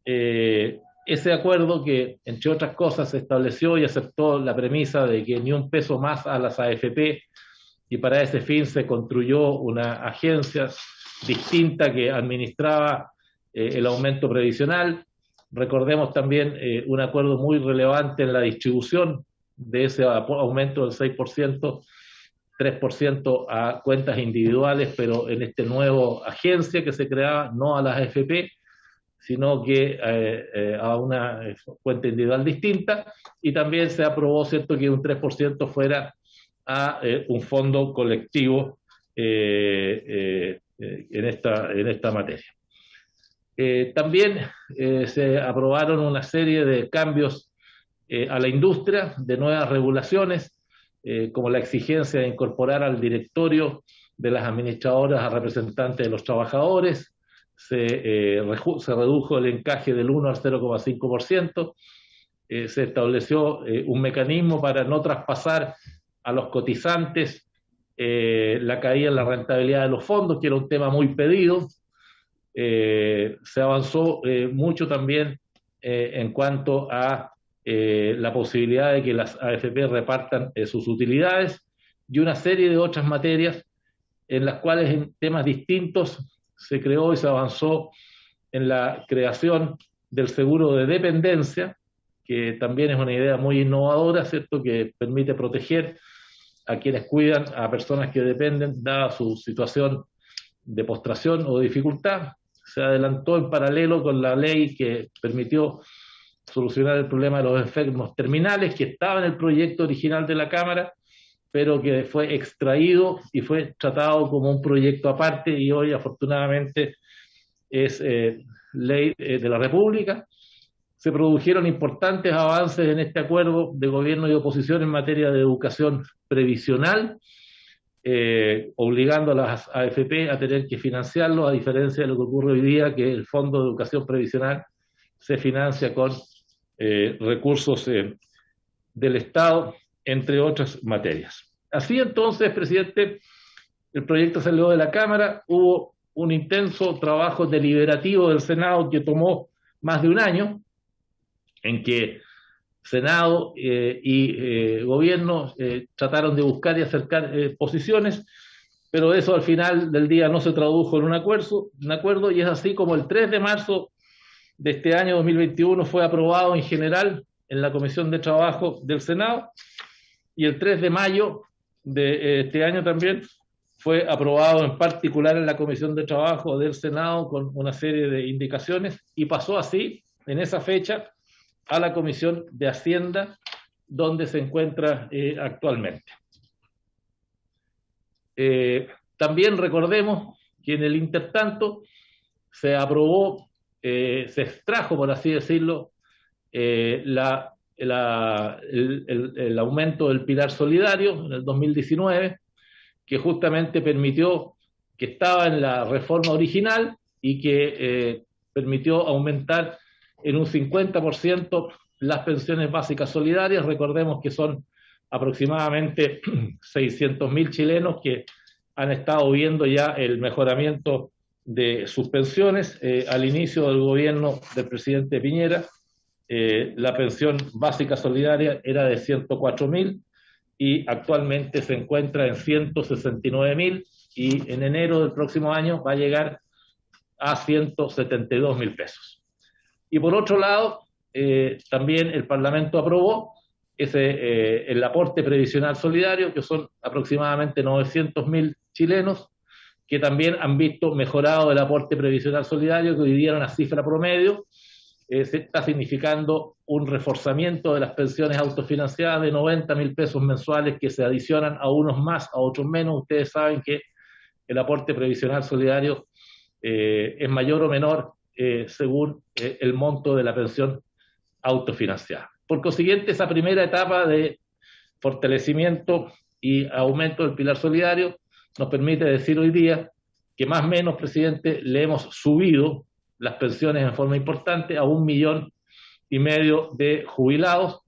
ese acuerdo que, entre otras cosas, estableció y aceptó la premisa de que ni un peso más a las AFP, y para ese fin se construyó una agencia distinta que administraba el aumento previsional. Recordemos también un acuerdo muy relevante en la distribución de ese aumento del 6%, 3% a cuentas individuales, pero en este nuevo agencia que se creaba, no a las AFP, sino que a una cuenta individual distinta, y también se aprobó, ¿cierto?, que un 3% fuera a un fondo colectivo en esta materia. También se aprobaron una serie de cambios a la industria, de nuevas regulaciones, como la exigencia de incorporar al directorio de las administradoras a representantes de los trabajadores. Se redujo el encaje del 1 al 0,5%, se estableció un mecanismo para no traspasar a los cotizantes la caída en la rentabilidad de los fondos, que era un tema muy pedido. Se avanzó mucho también en cuanto a la posibilidad de que las AFP repartan sus utilidades, y una serie de otras materias en las cuales en temas distintos se creó y se avanzó en la creación del seguro de dependencia, que también es una idea muy innovadora, ¿cierto?, que permite proteger a quienes cuidan a personas que dependen, dada su situación de postración o de dificultad. Se adelantó en paralelo con la ley que permitió solucionar el problema de los enfermos terminales, que estaba en el proyecto original de la Cámara, pero que fue extraído y fue tratado como un proyecto aparte, y hoy afortunadamente es ley de la República. Se produjeron importantes avances en este acuerdo de gobierno y oposición en materia de educación previsional, obligando a las AFP a tener que financiarlo, a diferencia de lo que ocurre hoy día, que el Fondo de Educación Previsional se financia con recursos del Estado, entre otras materias. Así entonces, presidente, el proyecto salió de la Cámara, hubo un intenso trabajo deliberativo del Senado que tomó más de un año, en que Senado y Gobierno trataron de buscar y acercar posiciones, pero eso al final del día no se tradujo en un acuerdo, y es así como el 3 de marzo de este año 2021 fue aprobado en general en la Comisión de Trabajo del Senado, y el 3 de mayo de este año también fue aprobado en particular en la Comisión de Trabajo del Senado con una serie de indicaciones, y pasó así, en esa fecha, a la Comisión de Hacienda, donde se encuentra actualmente. También recordemos que en el intertanto se aprobó, se extrajo, por así decirlo, el aumento del pilar solidario en el 2019, que justamente permitió, que estaba en la reforma original y que permitió aumentar en un 50% las pensiones básicas solidarias. Recordemos que son aproximadamente 600.000 chilenos que han estado viendo ya el mejoramiento de sus pensiones. Al inicio del gobierno del presidente Piñera, la pensión básica solidaria era de 104.000 y actualmente se encuentra en 169.000, y en enero del próximo año va a llegar a 172.000 pesos. Y por otro lado, también el Parlamento aprobó el aporte previsional solidario, que son aproximadamente 900.000 chilenos, que también han visto mejorado el aporte previsional solidario, que hoy día era una cifra promedio. Se está significando un reforzamiento de las pensiones autofinanciadas de 90.000 pesos mensuales, que se adicionan a unos más, a otros menos. Ustedes saben que el aporte previsional solidario es mayor o menor según el monto de la pensión autofinanciada. Por consiguiente, esa primera etapa de fortalecimiento y aumento del pilar solidario nos permite decir hoy día que más o menos, presidente, le hemos subido las pensiones en forma importante a 1,5 millones de jubilados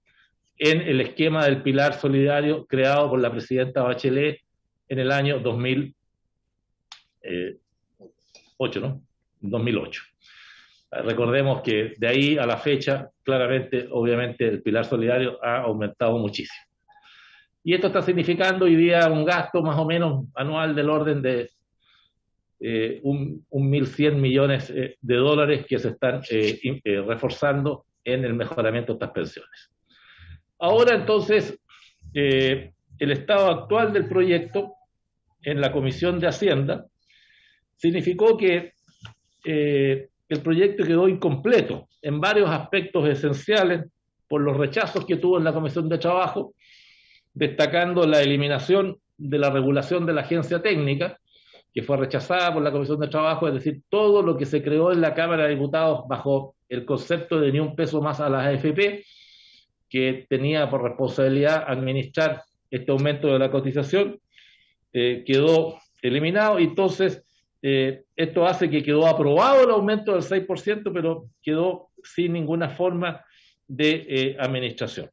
en el esquema del pilar solidario creado por la presidenta Bachelet en el año 2008, ¿no? 2008. Recordemos que de ahí a la fecha, claramente, obviamente, el pilar solidario ha aumentado muchísimo. Y esto está significando hoy día un gasto más o menos anual del orden de 1.100 millones de dólares que se están reforzando en el mejoramiento de estas pensiones. Ahora, entonces, el estado actual del proyecto en la Comisión de Hacienda significó que el proyecto quedó incompleto en varios aspectos esenciales por los rechazos que tuvo en la Comisión de Trabajo, destacando la eliminación de la regulación de la agencia técnica, que fue rechazada por la Comisión de Trabajo, es decir, todo lo que se creó en la Cámara de Diputados bajo el concepto de ni un peso más a las AFP, que tenía por responsabilidad administrar este aumento de la cotización, quedó eliminado, y entonces esto hace que quedó aprobado el aumento del 6%, pero quedó sin ninguna forma de administración.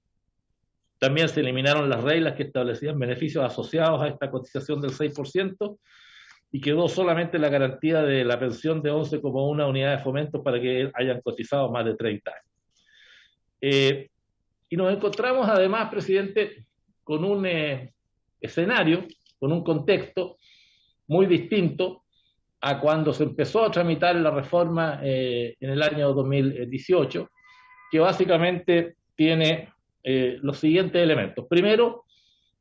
También se eliminaron las reglas que establecían beneficios asociados a esta cotización del 6%, y quedó solamente la garantía de la pensión de 11,1 unidades de fomento para que hayan cotizado más de 30 años. Y nos encontramos además, presidente, con un escenario, con un contexto muy distinto a cuando se empezó a tramitar la reforma en el año 2018, que básicamente tiene los siguientes elementos. Primero,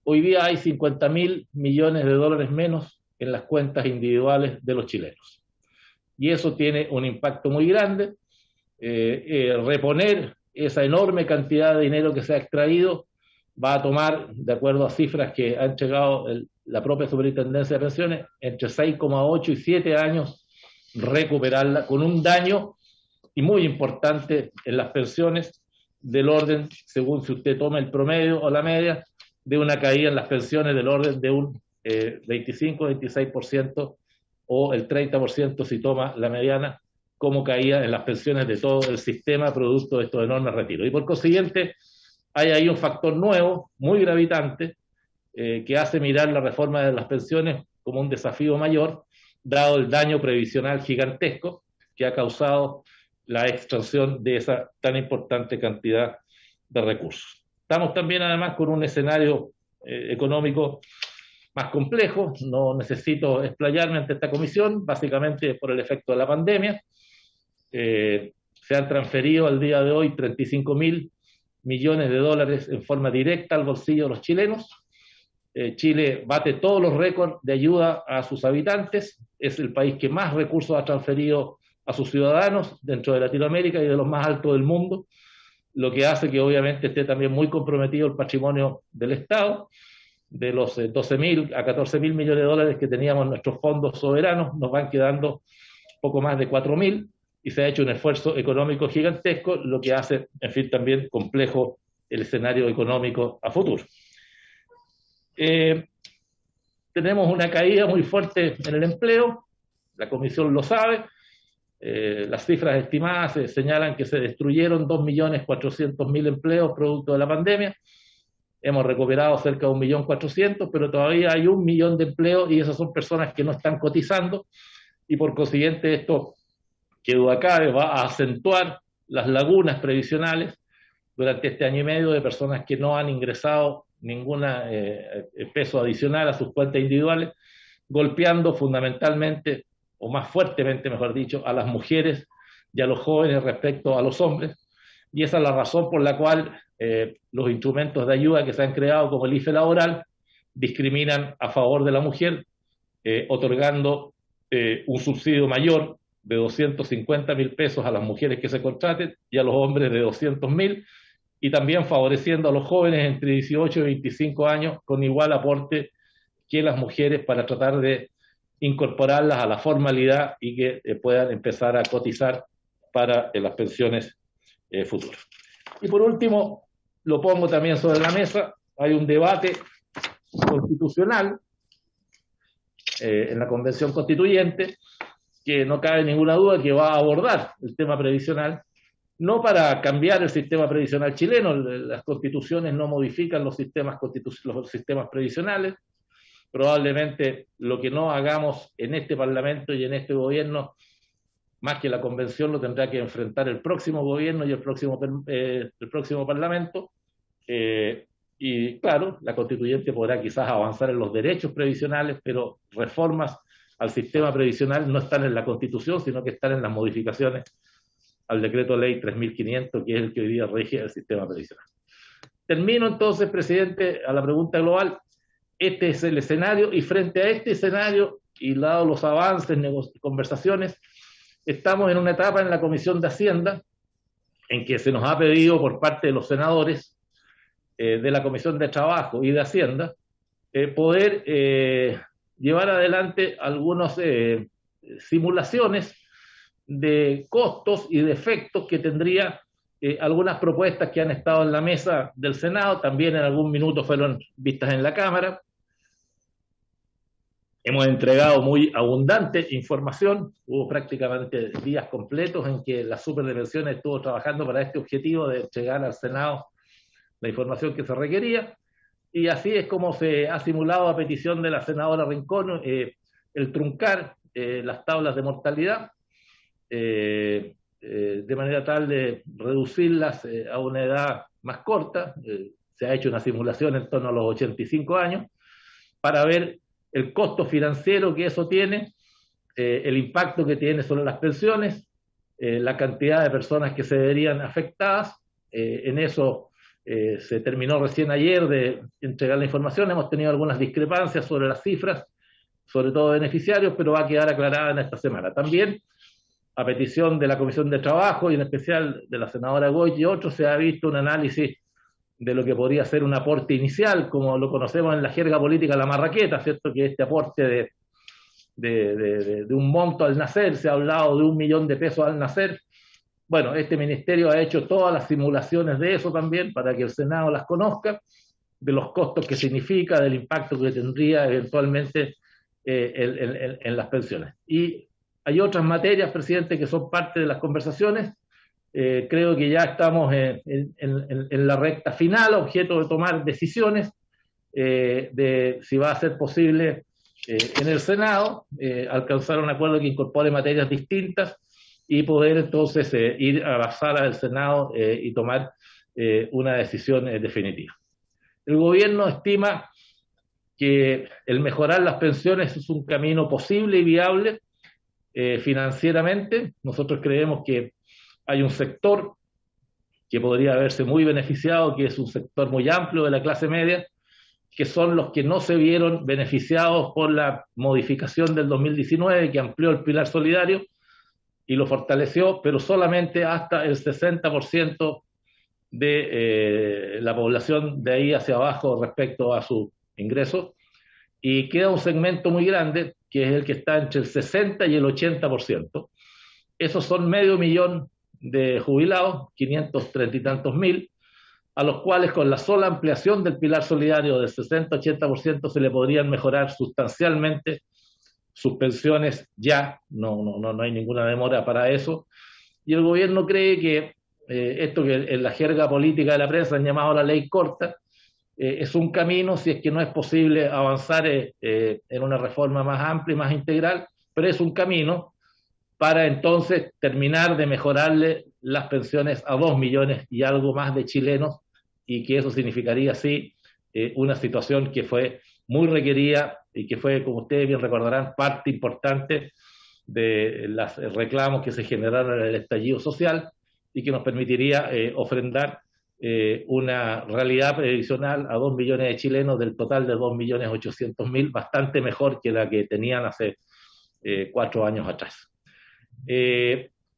hoy día hay 50.000 millones de dólares menos en las cuentas individuales de los chilenos. Y eso tiene un impacto muy grande. Reponer esa enorme cantidad de dinero que se ha extraído va a tomar, de acuerdo a cifras que ha entregado la propia Superintendencia de Pensiones, entre 6,8 y 7 años recuperarla, con un daño y muy importante en las pensiones del orden, según si usted toma el promedio o la media, de una caída en las pensiones del orden de un 25-26% o el 30% si toma la mediana, como caía en las pensiones de todo el sistema producto de estos enormes retiros. Y por consiguiente, hay ahí un factor nuevo, muy gravitante, que hace mirar la reforma de las pensiones como un desafío mayor, dado el daño previsional gigantesco que ha causado la extracción de esa tan importante cantidad de recursos. Estamos también además con un escenario económico más complejo. No necesito explayarme ante esta comisión, básicamente por el efecto de la pandemia. Se han transferido al día de hoy 35.000 millones de dólares en forma directa al bolsillo de los chilenos. Chile bate todos los récords de ayuda a sus habitantes, es el país que más recursos ha transferido a sus ciudadanos dentro de Latinoamérica y de los más altos del mundo, lo que hace que obviamente esté también muy comprometido el patrimonio del Estado. De los 12.000 a 14.000 millones de dólares que teníamos en nuestros fondos soberanos, nos van quedando poco más de 4.000, y se ha hecho un esfuerzo económico gigantesco, lo que hace, en fin, también complejo el escenario económico a futuro. Tenemos una caída muy fuerte en el empleo, la Comisión lo sabe. Las cifras estimadas señalan que se destruyeron 2.400.000 empleos producto de la pandemia. Hemos recuperado cerca de 1.400.000, pero todavía hay 1 millón de empleos, y esas son personas que no están cotizando, y por consiguiente esto, que duda cabe, va a acentuar las lagunas previsionales durante este año y medio de personas que no han ingresado ningún peso adicional a sus cuentas individuales, golpeando fundamentalmente, o más fuertemente, mejor dicho, a las mujeres y a los jóvenes respecto a los hombres. Y esa es la razón por la cual los instrumentos de ayuda que se han creado, como el IFE laboral, discriminan a favor de la mujer, otorgando un subsidio mayor de 250.000 pesos a las mujeres que se contraten y a los hombres de 200.000, y también favoreciendo a los jóvenes entre 18 y 25 años con igual aporte que las mujeres, para tratar de incorporarlas a la formalidad y que puedan empezar a cotizar para las pensiones futuras. Y por último, lo pongo también sobre la mesa, hay un debate constitucional en la Convención Constituyente, que no cabe ninguna duda que va a abordar el tema previsional, no para cambiar el sistema previsional chileno. Las constituciones no modifican los sistemas previsionales. Probablemente lo que no hagamos en este Parlamento y en este gobierno, más que la Convención, lo tendrá que enfrentar el próximo gobierno y el próximo Parlamento. Y claro, la constituyente podrá quizás avanzar en los derechos previsionales, pero reformas al sistema previsional no están en la Constitución, sino que están en las modificaciones al decreto ley 3.500, que es el que hoy día rige el sistema previsional. Termino entonces, presidente, a la pregunta global. Este es el escenario, y frente a este escenario, y dado los avances, conversaciones, estamos en una etapa en la Comisión de Hacienda en que se nos ha pedido por parte de los senadores de la Comisión de Trabajo y de Hacienda poder llevar adelante algunas simulaciones de costos y de efectos que tendría algunas propuestas que han estado en la mesa del Senado, también en algún minuto fueron vistas en la Cámara. Hemos entregado muy abundante información, hubo prácticamente días completos en que la Superdimensiones estuvo trabajando para este objetivo de entregar al Senado la información que se requería, y así es como se ha simulado a petición de la senadora Rincón el truncar las tablas de mortalidad, de manera tal de reducirlas a una edad más corta. Se ha hecho una simulación en torno a los 85 años, para ver el costo financiero que eso tiene, el impacto que tiene sobre las pensiones, la cantidad de personas que se verían afectadas. En eso se terminó recién ayer de entregar la información. Hemos tenido algunas discrepancias sobre las cifras, sobre todo de beneficiarios, pero va a quedar aclarada en esta semana. También, a petición de la Comisión de Trabajo y en especial de la senadora Goy y otros, se ha visto un análisis de lo que podría ser un aporte inicial, como lo conocemos en la jerga política, la marraqueta, ¿cierto? Que este aporte de un monto al nacer, se ha hablado de 1 millón de pesos al nacer. Bueno, este ministerio ha hecho todas las simulaciones de eso también, para que el Senado las conozca, de los costos que significa, del impacto que tendría eventualmente en las pensiones. Y hay otras materias, presidente, que son parte de las conversaciones. Creo que ya estamos en la recta final, objeto de tomar decisiones de si va a ser posible en el Senado alcanzar un acuerdo que incorpore materias distintas y poder entonces ir a la sala del Senado y tomar una decisión definitiva. El gobierno estima que el mejorar las pensiones es un camino posible y viable financieramente. Nosotros creemos que hay un sector que podría verse muy beneficiado, que es un sector muy amplio de la clase media, que son los que no se vieron beneficiados por la modificación del 2019, que amplió el pilar solidario y lo fortaleció, pero solamente hasta el 60% de la población de ahí hacia abajo respecto a su ingreso, y queda un segmento muy grande, que es el que está entre el 60 y el 80%. Esos son 500.000 de jubilados, 530 y tantos mil, a los cuales con la sola ampliación del pilar solidario del 60-80% se le podrían mejorar sustancialmente sus pensiones ya. No hay ninguna demora para eso. Y el gobierno cree que esto que en la jerga política de la prensa han llamado la ley corta, es un camino, si es que no es posible avanzar en una reforma más amplia y más integral, pero es un camino para entonces terminar de mejorarle las pensiones a 2 millones y algo más de chilenos, y que eso significaría, sí, una situación que fue muy requerida y que fue, como ustedes bien recordarán, parte importante de los reclamos que se generaron en el estallido social, y que nos permitiría ofrendar una realidad previsional a 2 millones de chilenos del total de 2.800.000, bastante mejor que la que tenían hace 4 años atrás.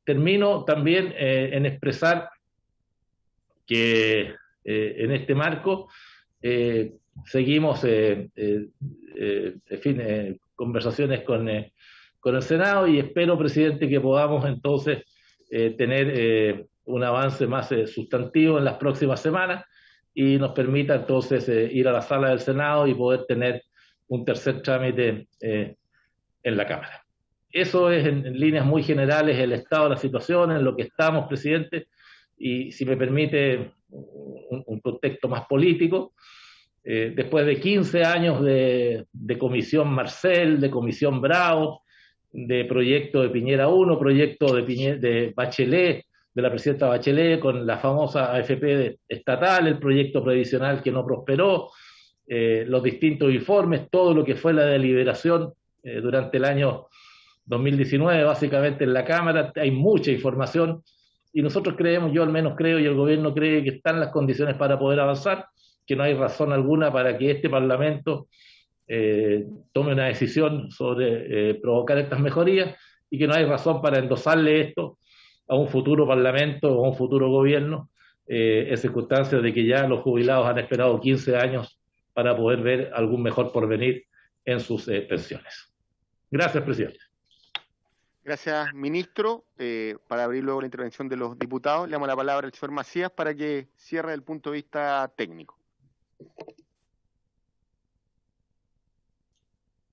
Termino también en expresar que en este marco seguimos conversaciones con el Senado, y espero, presidente, que podamos entonces tener un avance más sustantivo en las próximas semanas, y nos permita entonces ir a la sala del Senado y poder tener un tercer trámite en la Cámara. Eso es, en líneas muy generales, el estado de la situación en lo que estamos, presidente. Y si me permite un contexto más político, después de 15 años de comisión Marcel, de comisión Bravo, de proyecto de Piñera 1, proyecto de Bachelet, de la presidenta Bachelet, con la famosa AFP estatal, el proyecto previsional que no prosperó, los distintos informes, todo lo que fue la deliberación durante el año 2019, básicamente en la Cámara, hay mucha información, y nosotros creemos, yo al menos creo, y el gobierno cree, que están las condiciones para poder avanzar, que no hay razón alguna para que este Parlamento tome una decisión sobre provocar estas mejorías, y que no hay razón para endosarle esto a un futuro Parlamento o a un futuro gobierno, en circunstancias de que ya los jubilados han esperado 15 años para poder ver algún mejor porvenir en sus pensiones. Gracias, presidente. Gracias, ministro. Para abrir luego la intervención de los diputados, le damos la palabra al señor Macías para que cierre desde el punto de vista técnico.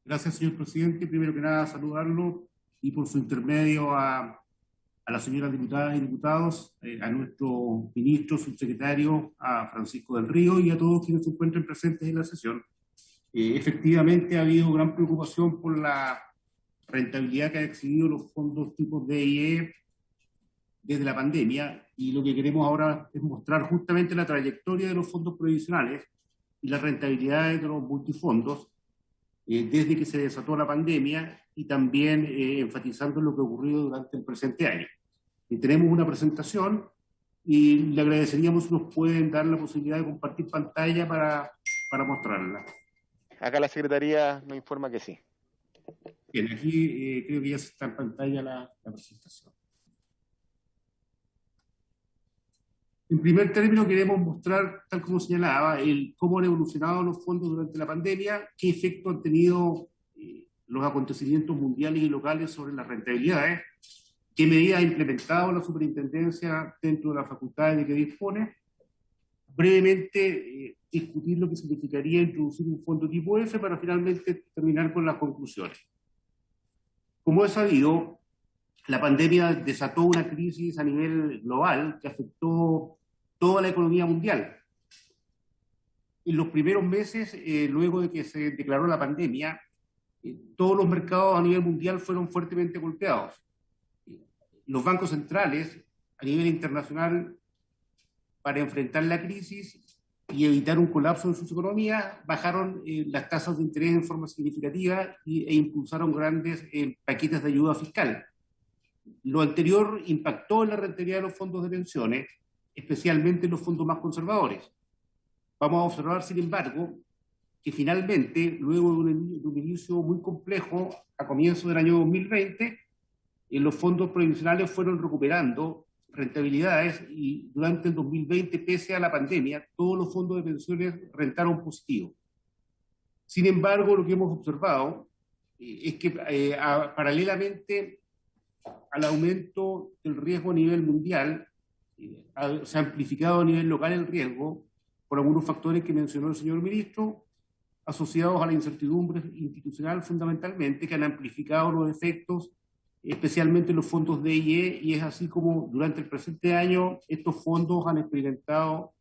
Gracias, señor presidente. Primero que nada, saludarlo y por su intermedio a las señoras diputadas y diputados, a nuestro ministro, subsecretario, a Francisco del Río y a todos quienes se encuentren presentes en la sesión. Efectivamente, ha habido gran preocupación por la rentabilidad que han exhibido los fondos tipos D y E desde la pandemia, y lo que queremos ahora es mostrar justamente la trayectoria de los fondos previsionales y las rentabilidades de los multifondos desde que se desató la pandemia, y también enfatizando lo que ha ocurrido durante el presente año. Tenemos una presentación y le agradeceríamos si nos pueden dar la posibilidad de compartir pantalla para mostrarla. Acá la Secretaría nos informa que sí. Bien, aquí creo que ya está en pantalla la presentación. En primer término, queremos mostrar, tal como señalaba, cómo han evolucionado los fondos durante la pandemia, qué efecto han tenido los acontecimientos mundiales y locales sobre las rentabilidades, qué medidas ha implementado la superintendencia dentro de las facultades de que dispone. Brevemente, discutir lo que significaría introducir un fondo tipo F para finalmente terminar con las conclusiones. Como es sabido, la pandemia desató una crisis a nivel global que afectó toda la economía mundial. En los primeros meses, luego de que se declaró la pandemia, todos los mercados a nivel mundial fueron fuertemente golpeados. Los bancos centrales a nivel internacional, para enfrentar la crisis y evitar un colapso en sus economías, bajaron las tasas de interés en forma significativa e impulsaron grandes paquetes de ayuda fiscal. Lo anterior impactó en la rentabilidad de los fondos de pensiones, especialmente en los fondos más conservadores. Vamos a observar, sin embargo, que finalmente, luego de un inicio muy complejo a comienzos del año 2020, los fondos previsionales fueron recuperando rentabilidades, y durante el 2020, pese a la pandemia, todos los fondos de pensiones rentaron positivo. Sin embargo, lo que hemos observado es que paralelamente al aumento del riesgo a nivel mundial, se ha amplificado a nivel local el riesgo por algunos factores que mencionó el señor ministro, asociados a la incertidumbre institucional fundamentalmente, que han amplificado los efectos, especialmente en los fondos D y E, y es así como durante el presente año estos fondos han experimentado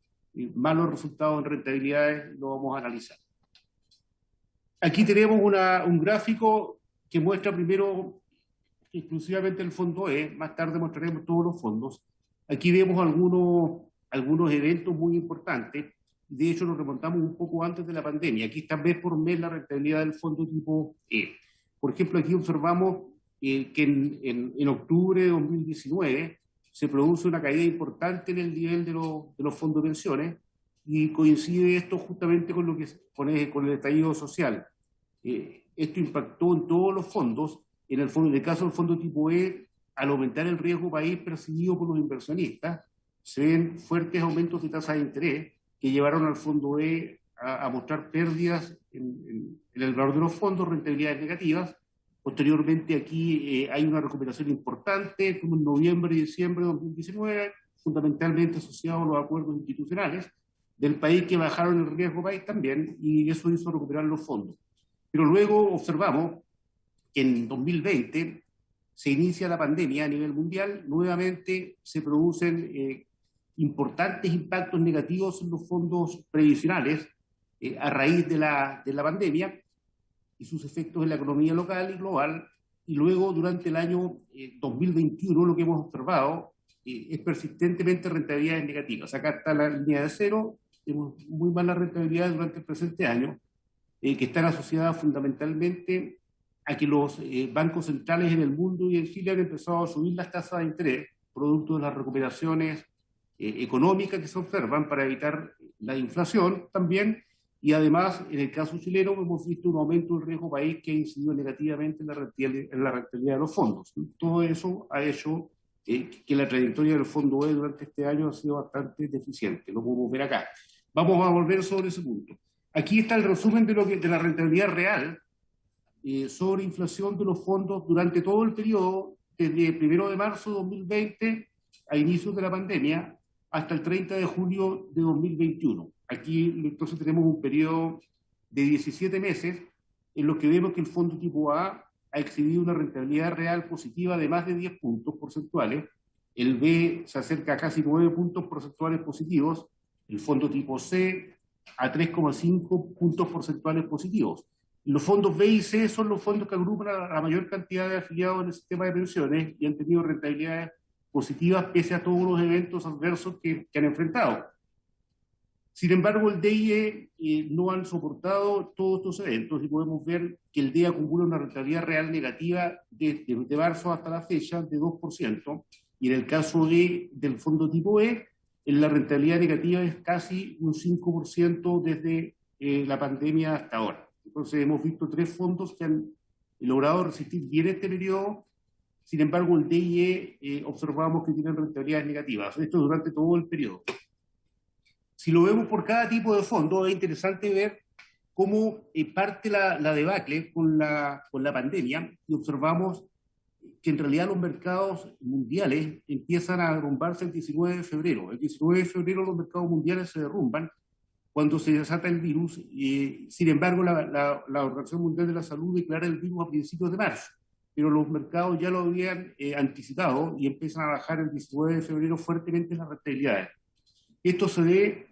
malos resultados en rentabilidades. Lo vamos a analizar. Aquí tenemos un gráfico que muestra primero exclusivamente el fondo E, más tarde mostraremos todos los fondos. Aquí vemos algunos eventos muy importantes. De hecho, nos remontamos un poco antes de la pandemia. Aquí está mes por mes la rentabilidad del fondo tipo E. Por ejemplo, aquí observamos que en octubre de 2019 se produce una caída importante en el nivel de los fondos de pensiones, y coincide esto justamente con con el estallido social. Esto impactó en todos los fondos. En el caso del fondo tipo E, al aumentar el riesgo país percibido por los inversionistas, se ven fuertes aumentos de tasa de interés que llevaron al fondo E a mostrar pérdidas en el valor de los fondos, rentabilidades negativas. Posteriormente aquí hay una recuperación importante, como en noviembre y diciembre de 2019, fundamentalmente asociado a los acuerdos institucionales del país, que bajaron el riesgo país también, y eso hizo recuperar los fondos. Pero luego observamos que en 2020 se inicia la pandemia a nivel mundial, nuevamente se producen importantes impactos negativos en los fondos previsionales a raíz de la pandemia y sus efectos en la economía local y global. Y luego, durante el año 2021, lo que hemos observado es persistentemente rentabilidades negativas. Acá está la línea de cero, tenemos muy mala rentabilidad durante el presente año, que están asociadas fundamentalmente a que los bancos centrales en el mundo y en Chile han empezado a subir las tasas de interés, producto de las recuperaciones económicas que se observan para evitar la inflación también, y además, en el caso chileno, hemos visto un aumento del riesgo país que ha incidido negativamente en la rentabilidad de los fondos. Todo eso ha hecho que la trayectoria del fondo E durante este año ha sido bastante deficiente, lo podemos ver acá. Vamos a volver sobre ese punto. Aquí está el resumen de la rentabilidad real sobre inflación de los fondos durante todo el periodo, desde 1 de marzo de 2020 a inicios de la pandemia hasta el 30 de julio de 2021. Aquí entonces tenemos un periodo de 17 meses en los que vemos que el fondo tipo A ha exhibido una rentabilidad real positiva de más de 10 puntos porcentuales, el B se acerca a casi 9 puntos porcentuales positivos, el fondo tipo C a 3,5 puntos porcentuales positivos. Los fondos B y C son los fondos que agrupan a la mayor cantidad de afiliados en el sistema de pensiones y han tenido rentabilidades positivas pese a todos los eventos adversos que han enfrentado. Sin embargo, el D y E no han soportado todos estos eventos y podemos ver que el D acumula una rentabilidad real negativa desde marzo hasta la fecha de 2%, y en el caso del fondo tipo E, la rentabilidad negativa es casi un 5% desde la pandemia hasta ahora. Entonces hemos visto 3 fondos que han logrado resistir bien este periodo. Sin embargo, el D y E observamos que tienen rentabilidades negativas. Esto durante todo el periodo. Si lo vemos por cada tipo de fondo, es interesante ver cómo parte la debacle con la pandemia, y observamos que en realidad los mercados mundiales empiezan a derrumbarse el 19 de febrero. El 19 de febrero los mercados mundiales se derrumban cuando se desata el virus. Sin embargo, la Organización Mundial de la Salud declara el virus a principios de marzo, pero los mercados ya lo habían anticipado y empiezan a bajar el 19 de febrero fuertemente las rentabilidades. Esto se ve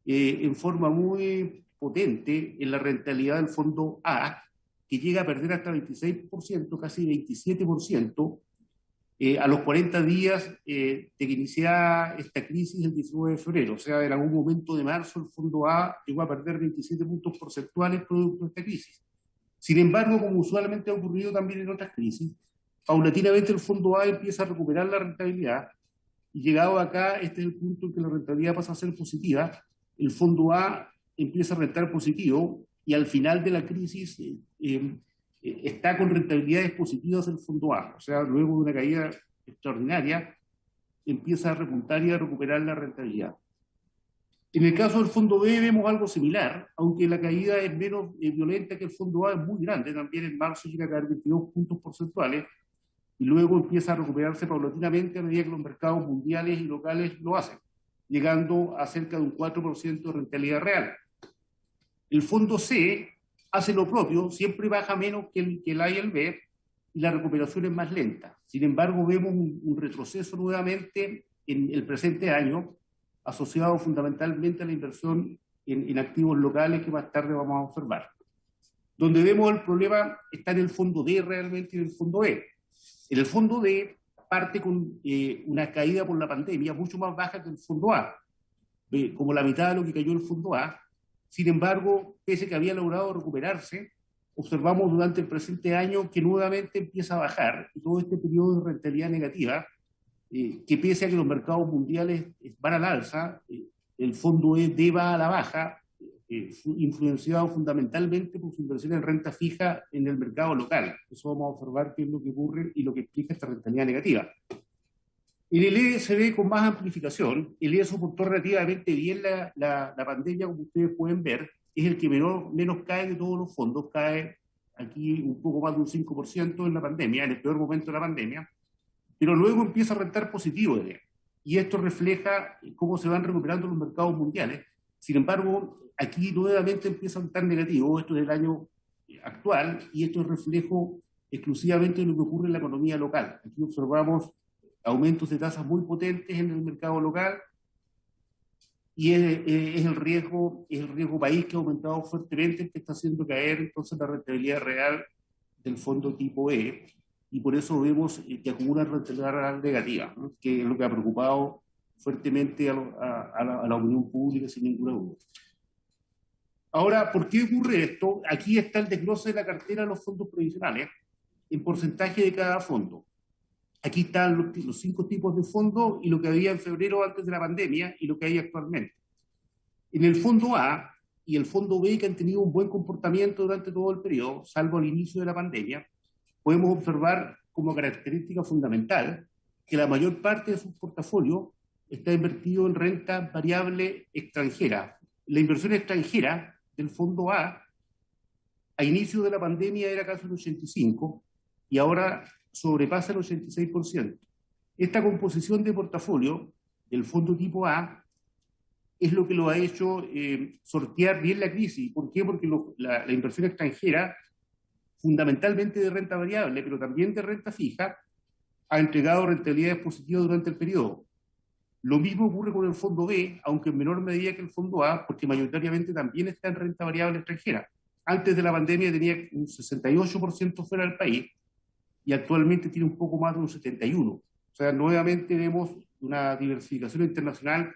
en forma muy potente en la rentabilidad del fondo A, que llega a perder hasta 26%, casi 27%, a los 40 días de que iniciara esta crisis el 19 de febrero. O sea, en algún momento de marzo el fondo A llegó a perder 27 puntos porcentuales producto de esta crisis. Sin embargo, como usualmente ha ocurrido también en otras crisis, paulatinamente el fondo A empieza a recuperar la rentabilidad, y llegado acá, este es el punto en que la rentabilidad pasa a ser positiva. El fondo A empieza a rentar positivo, y al final de la crisis está con rentabilidades positivas el fondo A. O sea, luego de una caída extraordinaria, empieza a repuntar y a recuperar la rentabilidad. En el caso del fondo B vemos algo similar, aunque la caída es menos violenta que el fondo A, es muy grande. También en marzo llega a caer 22 puntos porcentuales, y luego empieza a recuperarse paulatinamente a medida que los mercados mundiales y locales lo hacen, llegando a cerca de un 4% de rentabilidad real. El fondo C hace lo propio, siempre baja menos que el A y el B, y la recuperación es más lenta. Sin embargo, vemos un retroceso nuevamente en el presente año, asociado fundamentalmente a la inversión en activos locales que más tarde vamos a observar. Donde vemos el problema está en el fondo D realmente y en el fondo E. En el fondo D parte con una caída por la pandemia mucho más baja que el fondo A, como la mitad de lo que cayó el fondo A. Sin embargo, pese a que había logrado recuperarse, observamos durante el presente año que nuevamente empieza a bajar, y todo este periodo de rentabilidad negativa, que pese a que los mercados mundiales van al alza, el fondo D va a la baja, influenciado fundamentalmente por su inversión en renta fija en el mercado local. Eso vamos a observar qué es lo que ocurre y lo que explica esta rentabilidad negativa. En el E se ve con más amplificación. El E soportó relativamente bien la pandemia, como ustedes pueden ver. Es el que menos cae de todos los fondos. Cae aquí un poco más de un 5% en la pandemia, en el peor momento de la pandemia. Pero luego empieza a rentar positivo el E. Y esto refleja cómo se van recuperando los mercados mundiales. Sin embargo, aquí nuevamente empieza a estar negativo. Esto es el año actual, y esto es reflejo exclusivamente de lo que ocurre en la economía local. Aquí observamos aumentos de tasas muy potentes en el mercado local, y es el riesgo país que ha aumentado fuertemente, que está haciendo caer entonces la rentabilidad real del fondo tipo E, y por eso vemos que acumula rentabilidad real negativa, ¿no? Que es lo que ha preocupado fuertemente a la opinión pública, sin ninguna duda. Ahora, ¿por qué ocurre esto? Aquí está el desglose de la cartera de los fondos previsionales en porcentaje de cada fondo. Aquí están los 5 tipos de fondos y lo que había en febrero antes de la pandemia y lo que hay actualmente. En el fondo A y el fondo B, que han tenido un buen comportamiento durante todo el periodo, salvo al inicio de la pandemia, podemos observar como característica fundamental que la mayor parte de su portafolio está invertido en renta variable extranjera. La inversión extranjera del fondo A inicio de la pandemia era casi un 85% y ahora sobrepasa el 86%. Esta composición de portafolio del fondo tipo A es lo que lo ha hecho sortear bien la crisis. ¿Por qué? Porque la inversión extranjera, fundamentalmente de renta variable, pero también de renta fija, ha entregado rentabilidades positivas durante el periodo. Lo mismo ocurre con el fondo B, aunque en menor medida que el fondo A, porque mayoritariamente también está en renta variable extranjera. Antes de la pandemia tenía un 68% fuera del país y actualmente tiene un poco más de un 71%. O sea, nuevamente vemos una diversificación internacional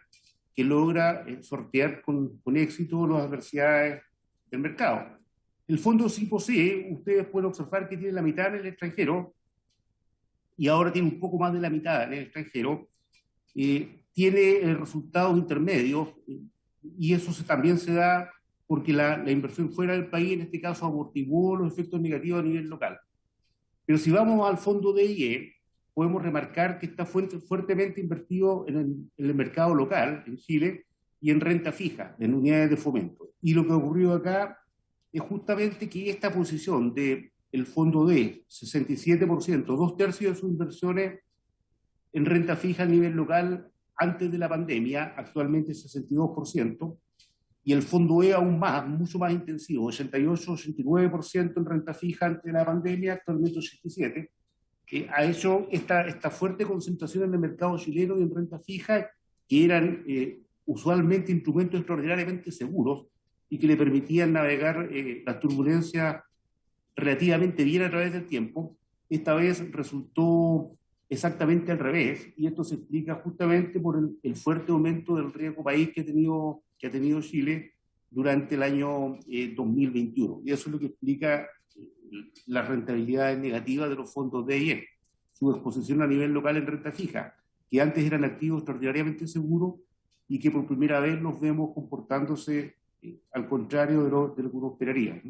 que logra sortear con éxito las adversidades del mercado. El fondo tipo C, ustedes pueden observar que tiene la mitad en el extranjero y ahora tiene un poco más de la mitad en el extranjero. Tiene resultados intermedios y eso también se da porque la inversión fuera del país, en este caso, amortiguó los efectos negativos a nivel local. Pero si vamos al fondo D y E, podemos remarcar que está fuertemente invertido en el mercado local, en Chile, y en renta fija, en unidades de fomento. Y lo que ha ocurrido acá es justamente que esta posición del fondo D, 67%, 2/3 de sus inversiones en renta fija a nivel local antes de la pandemia, actualmente 62%, y el fondo E aún más, mucho más intensivo, 88-89% en renta fija antes de la pandemia, actualmente 87%, que ha hecho esta fuerte concentración en el mercado chileno y en renta fija, que eran usualmente instrumentos extraordinariamente seguros y que le permitían navegar las turbulencias relativamente bien a través del tiempo. Esta vez resultó exactamente al revés, y esto se explica justamente por el fuerte aumento del riesgo país que ha tenido Chile durante el año 2021. Y eso es lo que explica las rentabilidades negativas de los fondos D y E, su exposición a nivel local en renta fija, que antes eran activos extraordinariamente seguros y que por primera vez los vemos comportándose al contrario de lo que uno esperaría.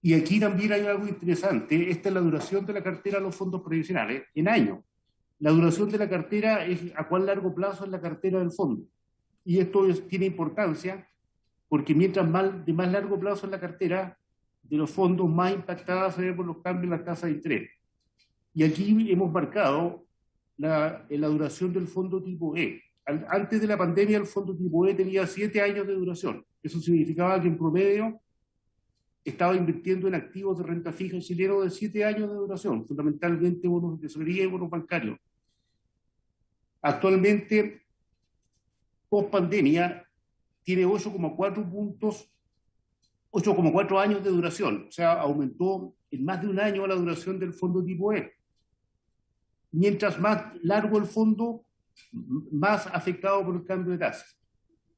Y aquí también hay algo interesante. Esta es la duración de la cartera de los fondos previsionales en años. La duración de la cartera es a cuán largo plazo es la cartera del fondo. Y esto tiene importancia porque mientras de más largo plazo es la cartera de los fondos, más impactada se ve por los cambios en la tasa de interés. Y aquí hemos marcado la duración del fondo tipo E. Antes de la pandemia el fondo tipo E tenía 7 años de duración. Eso significaba que en promedio estaba invirtiendo en activos de renta fija chileno de 7 años de duración, fundamentalmente bonos de tesorería y bonos bancarios. Actualmente, post pandemia, tiene 8,4 años de duración, o sea, aumentó en más de un año la duración del fondo tipo E. Mientras más largo el fondo, más afectado por el cambio de tasas.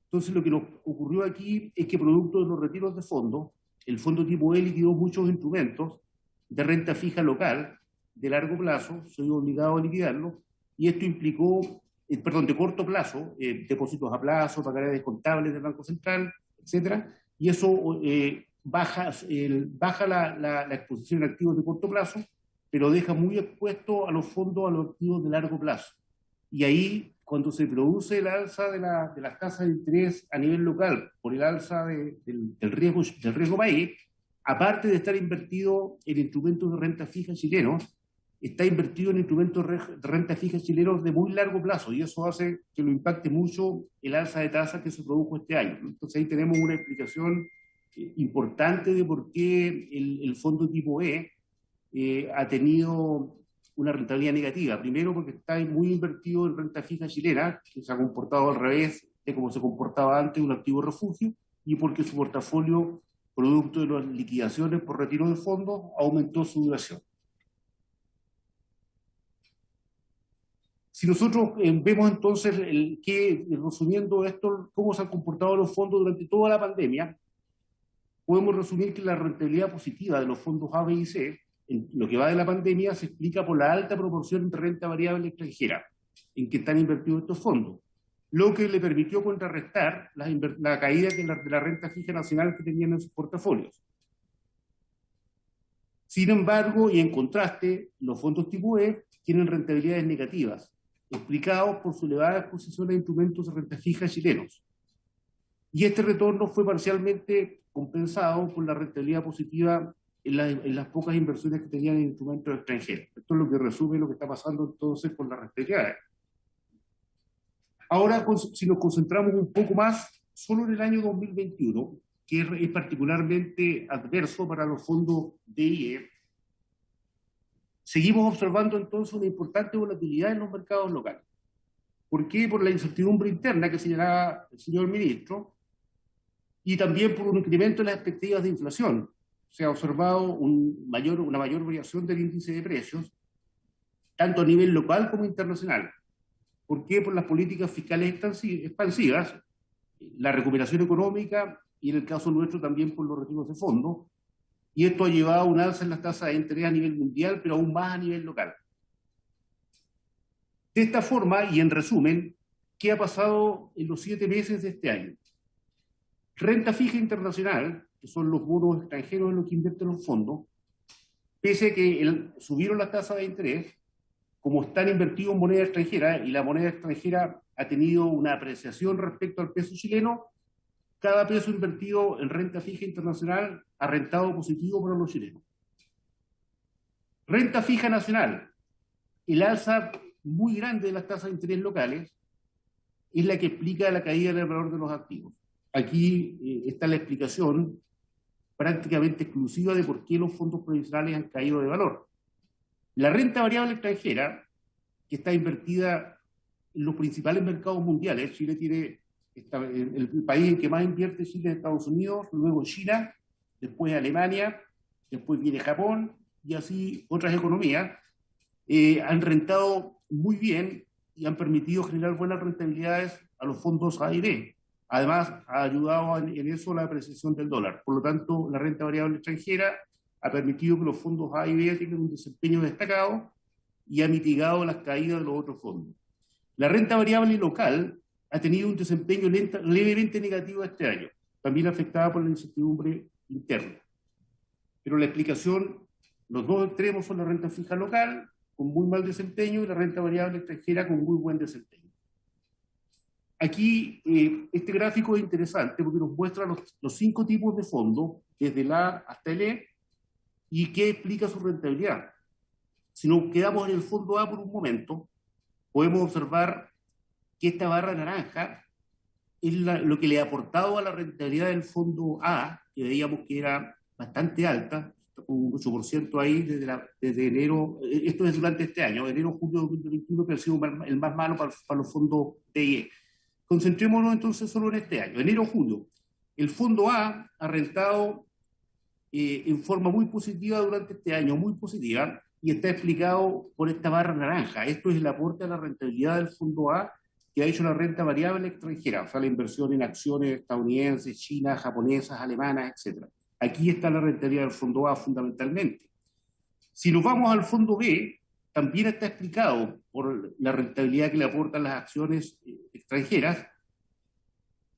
Entonces, lo que nos ocurrió aquí es que producto de los retiros de fondos, el fondo tipo E liquidó muchos instrumentos de renta fija local de largo plazo, soy obligado a liquidarlo, y esto implicó, de corto plazo, depósitos a plazo, pagares descontables del Banco Central, etcétera, y eso baja la exposición en activos de corto plazo, pero deja muy expuesto a los fondos, a los activos de largo plazo. Y ahí, cuando se produce el alza de las tasas de interés a nivel local por el alza del riesgo país, aparte de estar invertido en instrumentos de renta fija chilenos, está invertido en instrumentos de renta fija chilenos de muy largo plazo, y eso hace que lo impacte mucho el alza de tasas que se produjo este año. Entonces ahí tenemos una explicación importante de por qué el fondo tipo E ha tenido una rentabilidad negativa. Primero porque está muy invertido en renta fija chilena, que se ha comportado al revés de como se comportaba antes un activo refugio, y porque su portafolio, producto de las liquidaciones por retiro de fondos, aumentó su duración. Si nosotros vemos entonces, resumiendo esto, cómo se han comportado los fondos durante toda la pandemia, podemos resumir que la rentabilidad positiva de los fondos A, B y C, en lo que va de la pandemia, se explica por la alta proporción de renta variable extranjera en que están invertidos estos fondos, lo que le permitió contrarrestar la caída de la renta fija nacional que tenían en sus portafolios. Sin embargo, y en contraste, los fondos tipo E tienen rentabilidades negativas, explicados por su elevada exposición a instrumentos de renta fija chilenos. Y este retorno fue parcialmente compensado por la rentabilidad positiva en las pocas inversiones que tenían en instrumentos extranjeros. Esto es lo que resume lo que está pasando entonces con las rentabilidades. Ahora, si nos concentramos un poco más, solo en el año 2021, que es particularmente adverso para los fondos DIE, seguimos observando entonces una importante volatilidad en los mercados locales. ¿Por qué? Por la incertidumbre interna que señalaba el señor ministro, y también por un incremento en las expectativas de inflación. Se ha observado una mayor variación del índice de precios, tanto a nivel local como internacional. ¿Por qué? Por las políticas fiscales expansivas, la recuperación económica y en el caso nuestro también por los retiros de fondos. Y esto ha llevado a un alza en las tasas de interés a nivel mundial, pero aún más a nivel local. De esta forma, y en resumen, ¿qué ha pasado en los 7 meses de este año? Renta fija internacional, que son los bonos extranjeros en los que invierten los fondos, pese a que subieron las tasas de interés, como están invertidos en moneda extranjera y la moneda extranjera ha tenido una apreciación respecto al peso chileno, cada peso invertido en renta fija internacional ha rentado positivo para los chilenos. Renta fija nacional, el alza muy grande de las tasas de interés locales es la que explica la caída del valor de los activos. Aquí está la explicación prácticamente exclusiva de por qué los fondos provisionales han caído de valor. La renta variable extranjera, que está invertida en los principales mercados mundiales, Chile tiene el país en que más invierte Chile es Estados Unidos, luego China, después Alemania, después viene Japón y así otras economías, han rentado muy bien y han permitido generar buenas rentabilidades a los fondos A y B. Además, ha ayudado en eso la apreciación del dólar. Por lo tanto, la renta variable extranjera ha permitido que los fondos A y B tengan un desempeño destacado y ha mitigado las caídas de los otros fondos. La renta variable local ha tenido un desempeño levemente negativo este año, también afectada por la incertidumbre interna. Pero la explicación, los dos extremos son la renta fija local, con muy mal desempeño, y la renta variable extranjera con muy buen desempeño. Aquí, este gráfico es interesante porque nos muestra los 5 tipos de fondos, desde el A hasta el E, y qué explica su rentabilidad. Si nos quedamos en el fondo A por un momento, podemos observar que esta barra naranja es lo que le ha aportado a la rentabilidad del fondo A, que veíamos que era bastante alta, un 8% ahí desde enero, esto es durante este año, enero-julio de 2021, que ha sido el más malo para los fondos DIE. Concentrémonos entonces solo en este año, enero-julio. El fondo A ha rentado en forma muy positiva durante este año, muy positiva, y está explicado por esta barra naranja. Esto es el aporte a la rentabilidad del fondo A que ha hecho la renta variable extranjera, o sea, la inversión en acciones estadounidenses, chinas, japonesas, alemanas, etc. Aquí está la rentabilidad del fondo A fundamentalmente. Si nos vamos al fondo B, también está explicado por la rentabilidad que le aportan las acciones extranjeras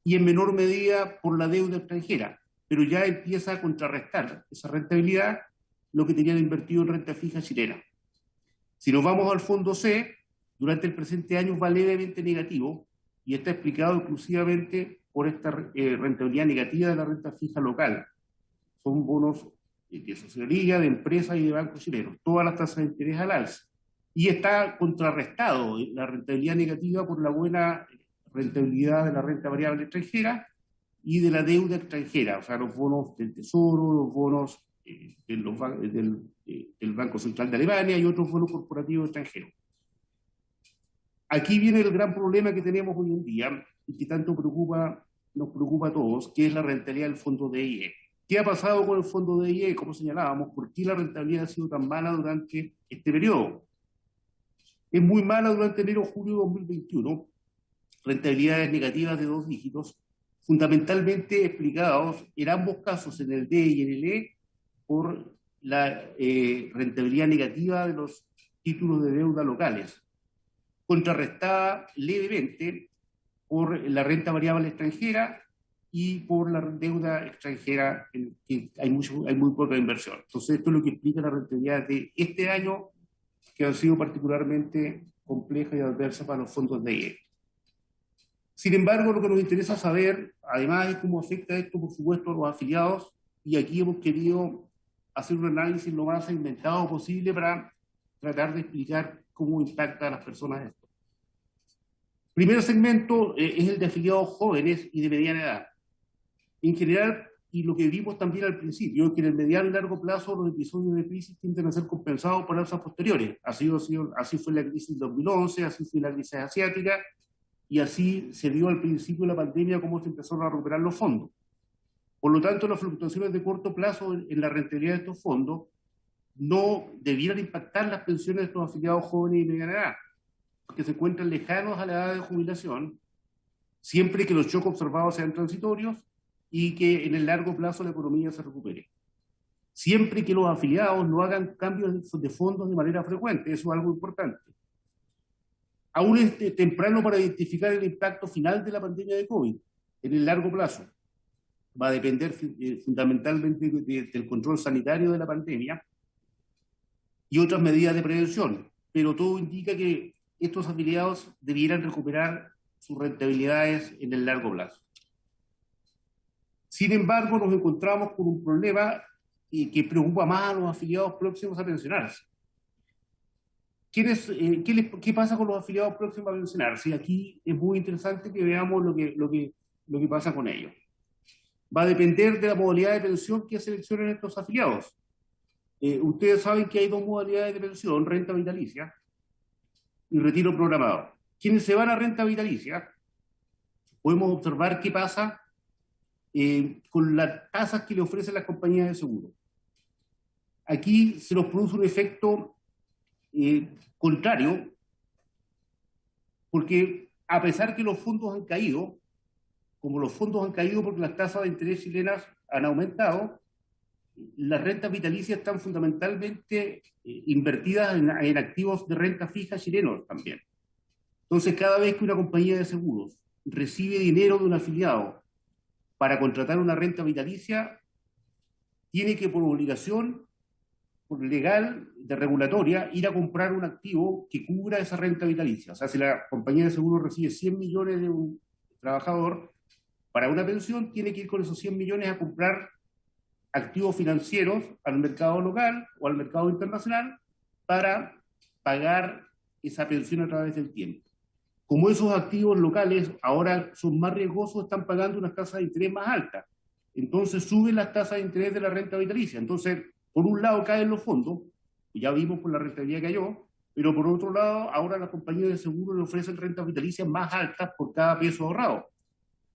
y en menor medida por la deuda extranjera, pero ya empieza a contrarrestar esa rentabilidad lo que tenían invertido en renta fija chilena. Si nos vamos al fondo C, durante el presente año va levemente negativo y está explicado exclusivamente por esta rentabilidad negativa de la renta fija local. Son bonos de sociología, de empresas y de bancos chilenos, todas las tasas de interés al alza. Y está contrarrestado la rentabilidad negativa por la buena rentabilidad de la renta variable extranjera y de la deuda extranjera, o sea, los bonos del Tesoro, los bonos del Banco Central de Alemania y otros bonos corporativos extranjeros. Aquí viene el gran problema que tenemos hoy en día y que tanto nos preocupa a todos, que es la rentabilidad del fondo DIE. ¿Qué ha pasado con el fondo DIE? Como señalábamos, ¿por qué la rentabilidad ha sido tan mala durante este periodo? Es muy mala durante enero-julio de 2021, rentabilidades negativas de 2 dígitos, fundamentalmente explicados en ambos casos, en el D y en el E, por la rentabilidad negativa de los títulos de deuda locales, contrarrestada levemente por la renta variable extranjera y por la deuda extranjera, en que hay muy poca inversión. Entonces, esto es lo que explica la rentabilidad de este año, que han sido particularmente complejas y adversas para los fondos DIE. Sin embargo, lo que nos interesa saber, además, es cómo afecta esto, por supuesto, a los afiliados, y aquí hemos querido hacer un análisis lo más segmentado posible para tratar de explicar cómo impacta a las personas esto. Primer segmento es el de afiliados jóvenes y de mediana edad. En general, y lo que vimos también al principio, es que en el mediano y largo plazo los episodios de crisis tienden a ser compensados por alzas posteriores. Así fue la crisis del 2011, así fue la crisis asiática, y así se vio al principio de la pandemia cómo se empezaron a recuperar los fondos. Por lo tanto, las fluctuaciones de corto plazo en la rentabilidad de estos fondos no debieran impactar las pensiones de estos afiliados jóvenes y de mediana edad, que se encuentran lejanos a la edad de jubilación, siempre que los shocks observados sean transitorios y que en el largo plazo la economía se recupere. Siempre que los afiliados no hagan cambios de fondos de manera frecuente, eso es algo importante. Aún es temprano para identificar el impacto final de la pandemia de COVID en el largo plazo. Va a depender fundamentalmente del control sanitario de la pandemia y otras medidas de prevención, pero todo indica que estos afiliados debieran recuperar sus rentabilidades en el largo plazo. Sin embargo, nos encontramos con un problema que preocupa más a los afiliados próximos a pensionarse. ¿Qué pasa con los afiliados próximos a pensionarse? Aquí es muy interesante que veamos lo que pasa con ellos. Va a depender de la modalidad de pensión que seleccionen estos afiliados. Ustedes saben que hay dos modalidades de pensión, renta vitalicia y retiro programado. Quienes se van a renta vitalicia, podemos observar qué pasa con las tasas que le ofrecen las compañías de seguro. Aquí se nos produce un efecto contrario, porque a pesar que los fondos han caído, como los fondos han caído porque las tasas de interés chilenas han aumentado, las rentas vitalicias están fundamentalmente invertidas en activos de renta fija chilenos también. Entonces, cada vez que una compañía de seguros recibe dinero de un afiliado para contratar una renta vitalicia, tiene que, por obligación por legal, de regulatoria, ir a comprar un activo que cubra esa renta vitalicia. O sea, si la compañía de seguros recibe 100 millones de un trabajador para una pensión, tiene que ir con esos 100 millones a comprar activos financieros al mercado local o al mercado internacional para pagar esa pensión a través del tiempo. Como esos activos locales ahora son más riesgosos, están pagando unas tasas de interés más altas. Entonces suben las tasas de interés de la renta vitalicia. Entonces, por un lado caen los fondos, y ya vimos por la rentabilidad que cayó, pero por otro lado, ahora las compañías de seguro le ofrecen rentas vitalicias más altas por cada peso ahorrado.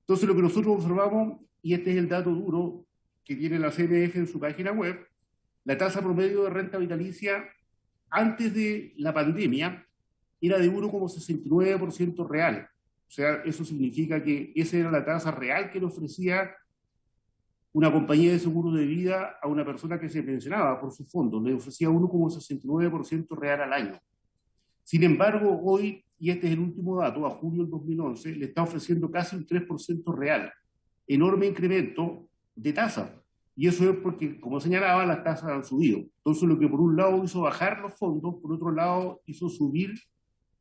Entonces, lo que nosotros observamos, y este es el dato duro que tiene la CMF en su página web, la tasa promedio de renta vitalicia antes de la pandemia era de 1,69% real. O sea, eso significa que esa era la tasa real que le ofrecía una compañía de seguro de vida a una persona que se pensionaba por sus fondos. Le ofrecía 1,69% real al año. Sin embargo, hoy, y este es el último dato, a julio del 2011, le está ofreciendo casi un 3% real. Enorme incremento de tasa. Y eso es porque, como señalaba, las tasas han subido. Entonces, lo que por un lado hizo bajar los fondos, por otro lado hizo subir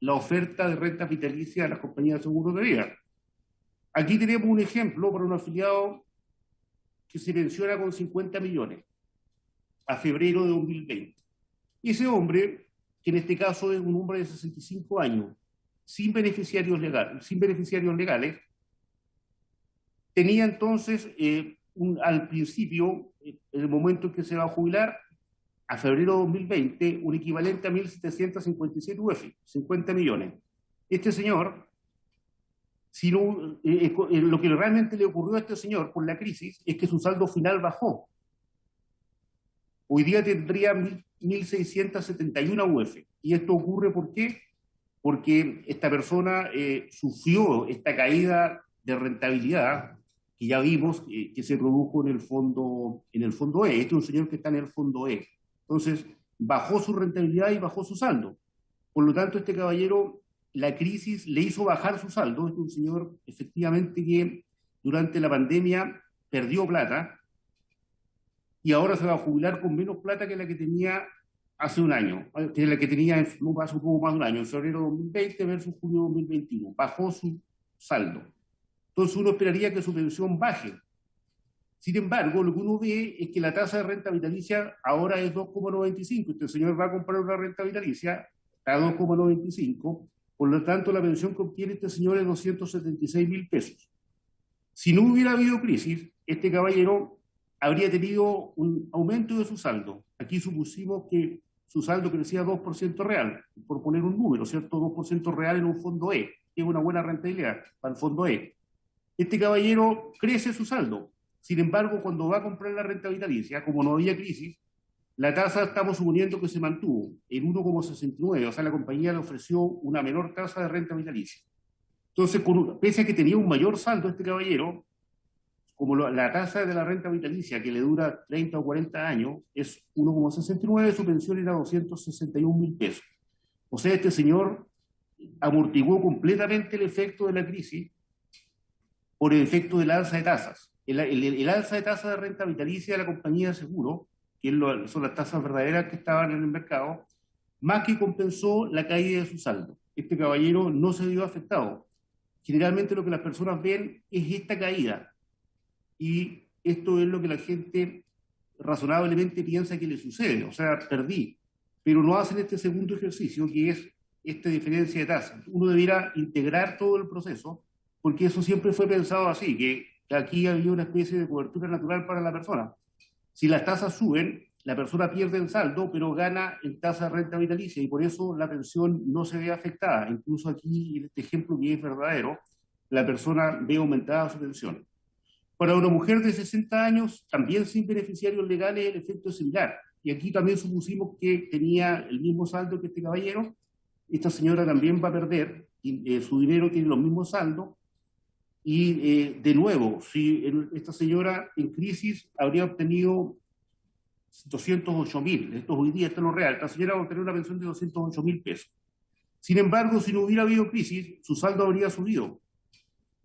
la oferta de renta vitalicia a las compañías de seguros de vida. Aquí tenemos un ejemplo para un afiliado que se pensiona con 50 millones a febrero de 2020. Ese hombre, que en este caso es un hombre de 65 años, sin beneficiarios legales, tenía entonces al principio, en el momento en que se va a jubilar, a febrero de 2020, un equivalente a 1.757 UF, 50 millones. Este señor, lo que realmente le ocurrió a este señor por la crisis es que su saldo final bajó. Hoy día tendría 1.671 UF. ¿Y esto ocurre por qué? Porque esta persona sufrió esta caída de rentabilidad que ya vimos que se produjo en el fondo E. Este es un señor que está en el fondo E. Entonces, bajó su rentabilidad y bajó su saldo. Por lo tanto, este caballero, la crisis le hizo bajar su saldo. Este es un señor, efectivamente, que durante la pandemia perdió plata y ahora se va a jubilar con menos plata que la que tenía hace un año, que la que tenía hace un poco más de un año, en febrero de 2020 versus junio de 2021. Bajó su saldo. Entonces uno esperaría que su pensión baje. Sin embargo, lo que uno ve es que la tasa de renta vitalicia ahora es 2,95. Este señor va a comprar una renta vitalicia a 2,95. Por lo tanto, la pensión que obtiene este señor es 276.000 pesos. Si no hubiera habido crisis, este caballero habría tenido un aumento de su saldo. Aquí supusimos que su saldo crecía 2% real, por poner un número, ¿cierto? 2% real en un fondo E, que es una buena rentabilidad para el fondo E. Este caballero crece su saldo. Sin embargo, cuando va a comprar la renta vitalicia, como no había crisis, la tasa estamos suponiendo que se mantuvo en 1,69, o sea, la compañía le ofreció una menor tasa de renta vitalicia. Entonces, pese a que tenía un mayor saldo este caballero, como la tasa de la renta vitalicia que le dura 30 o 40 años es 1,69, su pensión era 261.000 pesos. O sea, este señor amortiguó completamente el efecto de la crisis por el efecto del alza de tasas. El alza de tasa de renta vitalicia de la compañía de seguro, que son las tasas verdaderas que estaban en el mercado, más que compensó la caída de su saldo. Este caballero no se vio afectado. Generalmente lo que las personas ven es esta caída, y esto es lo que la gente razonablemente piensa que le sucede, o sea, perdí, pero no hacen este segundo ejercicio, que es esta diferencia de tasas. Uno debiera integrar todo el proceso, porque eso siempre fue pensado así, que aquí había una especie de cobertura natural para la persona. Si las tasas suben, la persona pierde el saldo, pero gana en tasa de renta vitalicia, y por eso la pensión no se ve afectada. Incluso aquí, en este ejemplo que es verdadero, la persona ve aumentada su pensión. Para una mujer de 60 años, también sin beneficiarios legales, el efecto es similar. Y aquí también supusimos que tenía el mismo saldo que este caballero. Esta señora también va a perder, su dinero tiene los mismos saldos. Y de nuevo, si esta señora en crisis habría obtenido 208.000, esto hoy día está en lo real, esta señora va a obtener una pensión de 208.000 pesos. Sin embargo, si no hubiera habido crisis, su saldo habría subido,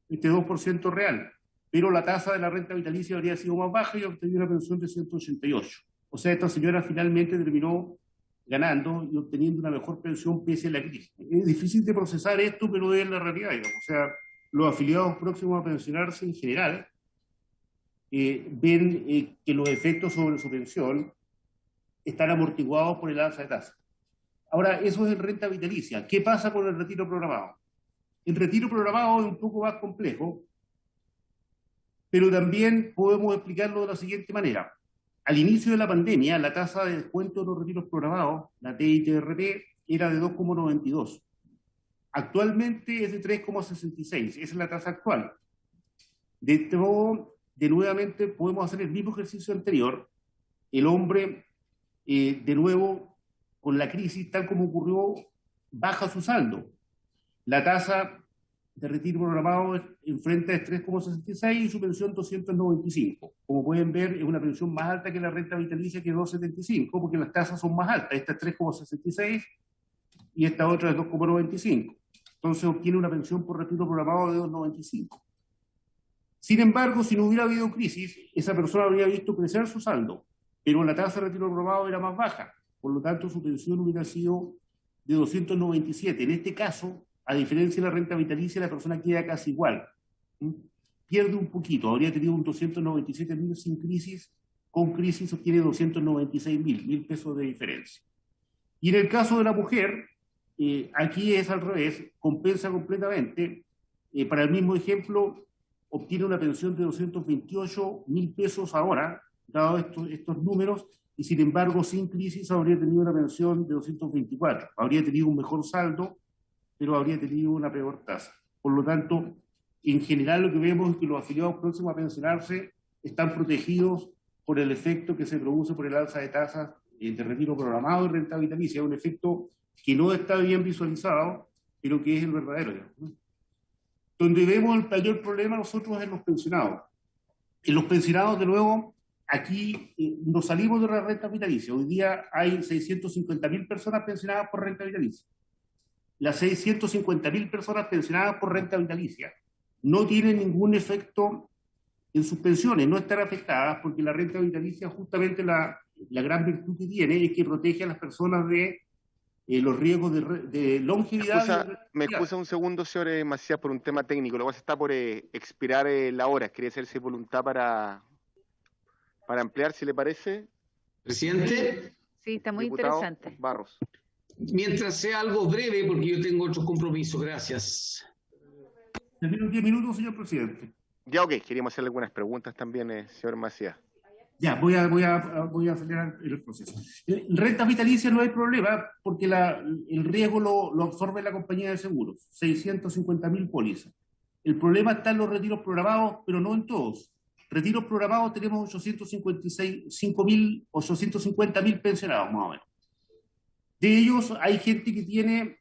este 2% real, pero la tasa de la renta vitalicia habría sido más baja y obtenía una pensión de 188. O sea, esta señora finalmente terminó ganando y obteniendo una mejor pensión pese a la crisis. Es difícil de procesar esto, pero es la realidad, digamos. O sea, los afiliados próximos a pensionarse en general ven que los efectos sobre su pensión están amortiguados por el alza de tasa. Ahora, eso es en renta vitalicia. ¿Qué pasa con el retiro programado? El retiro programado es un poco más complejo, pero también podemos explicarlo de la siguiente manera. Al inicio de la pandemia, la tasa de descuento de los retiros programados, la TITRP, era de 2,92. Actualmente es de 3,66, esa es la tasa actual. Nuevamente podemos hacer el mismo ejercicio anterior. El hombre, de nuevo, con la crisis, tal como ocurrió, baja su saldo. La tasa de retiro programado enfrenta es 3,66 y su pensión 295. Como pueden ver, es una pensión más alta que la renta vitalicia, que es 2,75, porque las tasas son más altas. Esta es 3,66 y esta otra es 2,95. Entonces obtiene una pensión por retiro programado de 2,95. Sin embargo, si no hubiera habido crisis, esa persona habría visto crecer su saldo, pero la tasa de retiro programado era más baja. Por lo tanto, su pensión hubiera sido de 297. En este caso, a diferencia de la renta vitalicia, la persona queda casi igual. Pierde un poquito, habría tenido un 297.000 sin crisis, con crisis obtiene 296.000 pesos de diferencia. Y en el caso de la mujer, aquí es al revés, compensa completamente. Para el mismo ejemplo, obtiene una pensión de 228.000 pesos ahora, dado estos números, y sin embargo, sin crisis, habría tenido una pensión de 224. Habría tenido un mejor saldo, pero habría tenido una peor tasa. Por lo tanto, en general lo que vemos es que los afiliados próximos a pensionarse están protegidos por el efecto que se produce por el alza de tasas de retiro programado y renta vitalicia, un efecto que no está bien visualizado, pero que es el verdadero, ¿no? Donde vemos el mayor problema nosotros en los pensionados. En los pensionados, de nuevo, aquí nos salimos de la renta vitalicia. Hoy día hay 650.000 personas pensionadas por renta vitalicia. Las 650.000 personas pensionadas por renta vitalicia no tienen ningún efecto en sus pensiones, no están afectadas porque la renta vitalicia, justamente la gran virtud que tiene es que protege a las personas de los riesgos de longevidad. Me excusa un segundo, señor Macías, por un tema técnico. Luego se está por expirar la hora. Quería hacerse voluntad para ampliar, si le parece. Presidente. Sí, está muy Diputado interesante. Barros. Mientras sea algo breve, porque yo tengo otros compromisos. Gracias. Termino 10 minutos, señor presidente. Ya, ok. Queríamos hacerle algunas preguntas también, señor Macías. Ya, voy a acelerar el proceso. En renta vitalicia no hay problema porque el riesgo lo absorbe la compañía de seguros, 650.000 pólizas. El problema está en los retiros programados, pero no en todos. Retiros programados tenemos 850.000 pensionados, más o menos. De ellos hay gente que tiene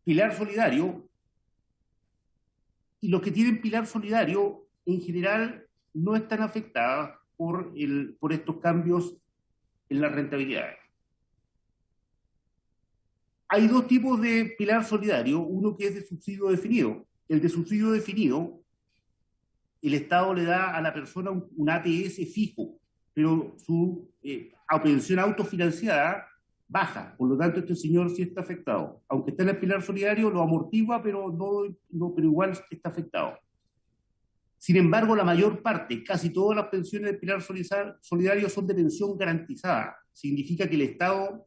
pilar solidario, y los que tienen pilar solidario, en general, no están afectadas por estos cambios en la rentabilidad. Hay dos tipos de pilar solidario, uno que es de subsidio definido. El de subsidio definido, el Estado le da a la persona un ATS fijo, pero su pensión autofinanciada baja, por lo tanto este señor sí está afectado. Aunque está en el pilar solidario, lo amortigua, pero igual está afectado. Sin embargo, la mayor parte, casi todas las pensiones del pilar solidario son de pensión garantizada. Significa que el Estado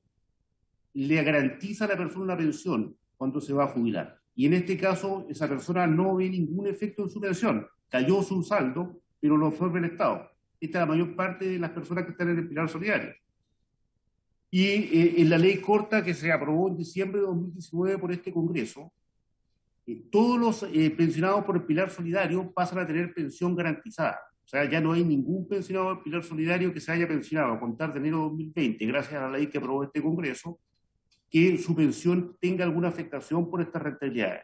le garantiza a la persona una pensión cuando se va a jubilar. Y en este caso, esa persona no ve ningún efecto en su pensión. Cayó su saldo, pero lo absorbe el Estado. Esta es la mayor parte de las personas que están en el pilar solidario. Y en la ley corta que se aprobó en diciembre de 2019 por este Congreso, todos los pensionados por el pilar solidario pasan a tener pensión garantizada. O sea, ya no hay ningún pensionado del pilar solidario que se haya pensionado a contar de enero de 2020, gracias a la ley que aprobó este Congreso, que su pensión tenga alguna afectación por estas rentabilidades.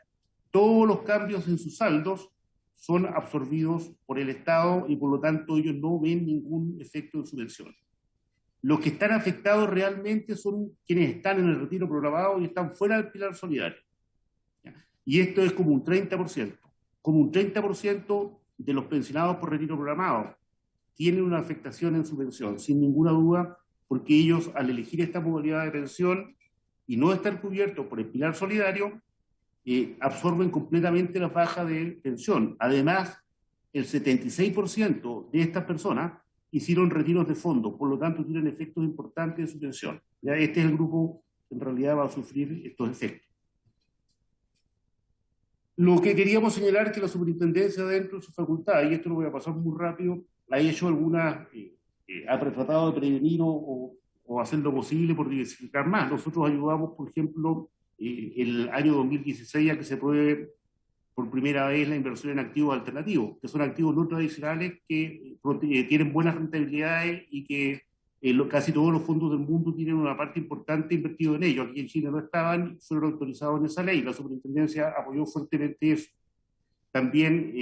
Todos los cambios en sus saldos son absorbidos por el Estado y por lo tanto ellos no ven ningún efecto en su pensión. Los que están afectados realmente son quienes están en el retiro programado y están fuera del pilar solidario. Y esto es como un 30%. Como un 30% de los pensionados por retiro programado tienen una afectación en su pensión, sin ninguna duda, porque ellos al elegir esta modalidad de pensión y no estar cubiertos por el pilar solidario, absorben completamente la baja de pensión. Además, el 76% de estas personas hicieron retiros de fondo, por lo tanto tienen efectos importantes en su pensión. Ya este es el grupo que en realidad va a sufrir estos efectos. Lo que queríamos señalar es que la superintendencia, dentro de su facultad, y esto lo voy a pasar muy rápido, ha hecho algunas, ha tratado de prevenir o hacer lo posible por diversificar más. Nosotros ayudamos, por ejemplo, el año 2016 a que se pruebe por primera vez la inversión en activos alternativos, que son activos no tradicionales que tienen buenas rentabilidades y que casi todos los fondos del mundo tienen una parte importante invertido en ellos. Aquí en Chile no estaban, fueron autorizados en esa ley. La superintendencia apoyó fuertemente eso. También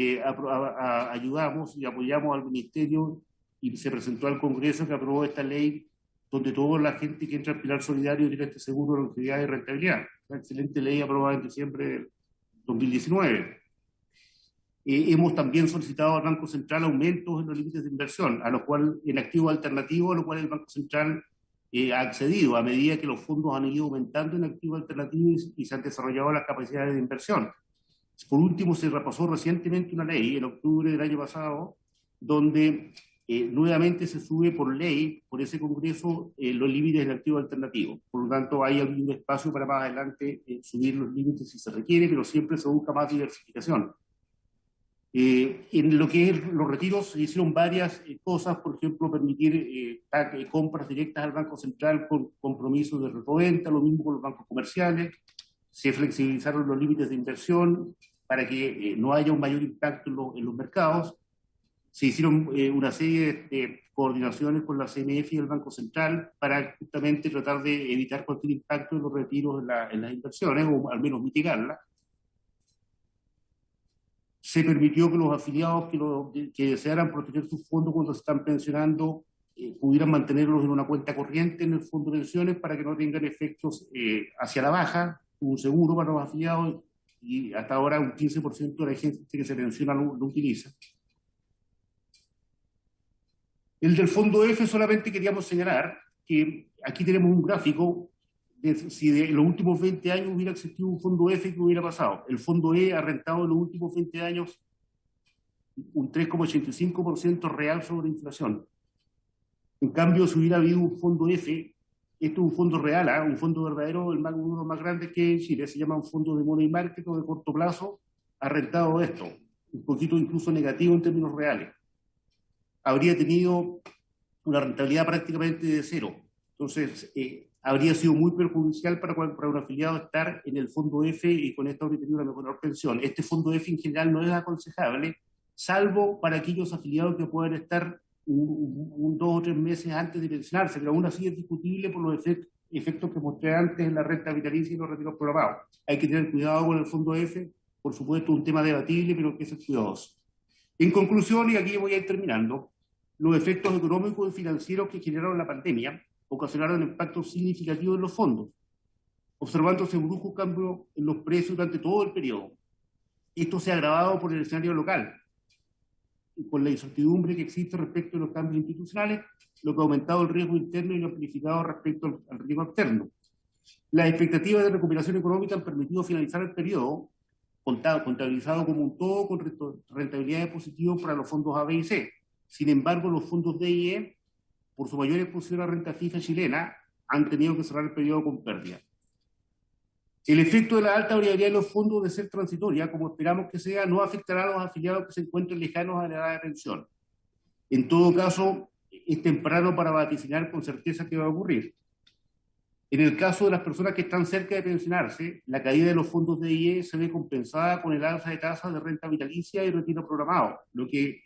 ayudamos y apoyamos al ministerio y se presentó al Congreso que aprobó esta ley donde toda la gente que entra al pilar solidario tiene este seguro de longevidad y rentabilidad. Una excelente ley aprobada en diciembre de 2019. Hemos también solicitado al Banco Central aumentos en los límites de inversión, a lo cual, en activos alternativos, a lo cual el Banco Central ha accedido a medida que los fondos han ido aumentando en activos alternativos y se han desarrollado las capacidades de inversión. Por último, se repasó recientemente una ley, en octubre del año pasado, donde nuevamente se sube por ley, por ese Congreso, los límites en activos alternativos. Por lo tanto, hay algún espacio para más adelante subir los límites si se requiere, pero siempre se busca más diversificación. En lo que es los retiros se hicieron varias cosas, por ejemplo, permitir compras directas al Banco Central con compromisos de repoventa, lo mismo con los bancos comerciales, se flexibilizaron los límites de inversión para que no haya un mayor impacto en los mercados, se hicieron una serie de coordinaciones con la CMF y el Banco Central para justamente tratar de evitar cualquier impacto en los retiros en las inversiones, o al menos mitigarla. Se permitió que los afiliados que desearan proteger sus fondos cuando se están pensionando pudieran mantenerlos en una cuenta corriente en el fondo de pensiones para que no tengan efectos hacia la baja, un seguro para los afiliados, y hasta ahora un 15% de la gente que se pensiona lo utiliza. El del fondo F solamente queríamos señalar que aquí tenemos un gráfico si de los últimos 20 años hubiera existido un fondo F, ¿qué hubiera pasado? El fondo E ha rentado en los últimos 20 años un 3,85% real sobre inflación. En cambio, si hubiera habido un fondo F, esto es un fondo real, un fondo verdadero, uno de los más grandes que en Chile, se llama un fondo de money market o de corto plazo, ha rentado esto, un poquito incluso negativo en términos reales. Habría tenido una rentabilidad prácticamente de cero. Entonces, habría sido muy perjudicial para un afiliado estar en el fondo F y con esto habría tenido una mejor pensión. Este fondo F en general no es aconsejable, salvo para aquellos afiliados que pueden estar 2 o 3 meses antes de pensionarse, pero aún así es discutible por los efectos que mostré antes en la renta vitalicia y los retiros programados. Hay que tener cuidado con el fondo F, por supuesto un tema debatible, pero que es cuidadoso. En conclusión, y aquí voy a ir terminando, los efectos económicos y financieros que generaron la pandemia ocasionaron impactos significativos en los fondos, observándose un brusco cambio en los precios durante todo el periodo. Esto se ha agravado por el escenario local, y por la incertidumbre que existe respecto a los cambios institucionales, lo que ha aumentado el riesgo interno y lo ha amplificado respecto al riesgo externo. Las expectativas de recuperación económica han permitido finalizar el periodo contabilizado como un todo con rentabilidades positivas para los fondos A, B y C. Sin embargo, los fondos D y E, por su mayor exposición a renta fija chilena, han tenido que cerrar el periodo con pérdida. El efecto de la alta variabilidad de los fondos de ser transitoria, como esperamos que sea, no afectará a los afiliados que se encuentren lejanos a la edad de pensión. En todo caso, es temprano para vaticinar con certeza qué va a ocurrir. En el caso de las personas que están cerca de pensionarse, la caída de los fondos de IE se ve compensada con el alza de tasas de renta vitalicia y retiro programado, lo que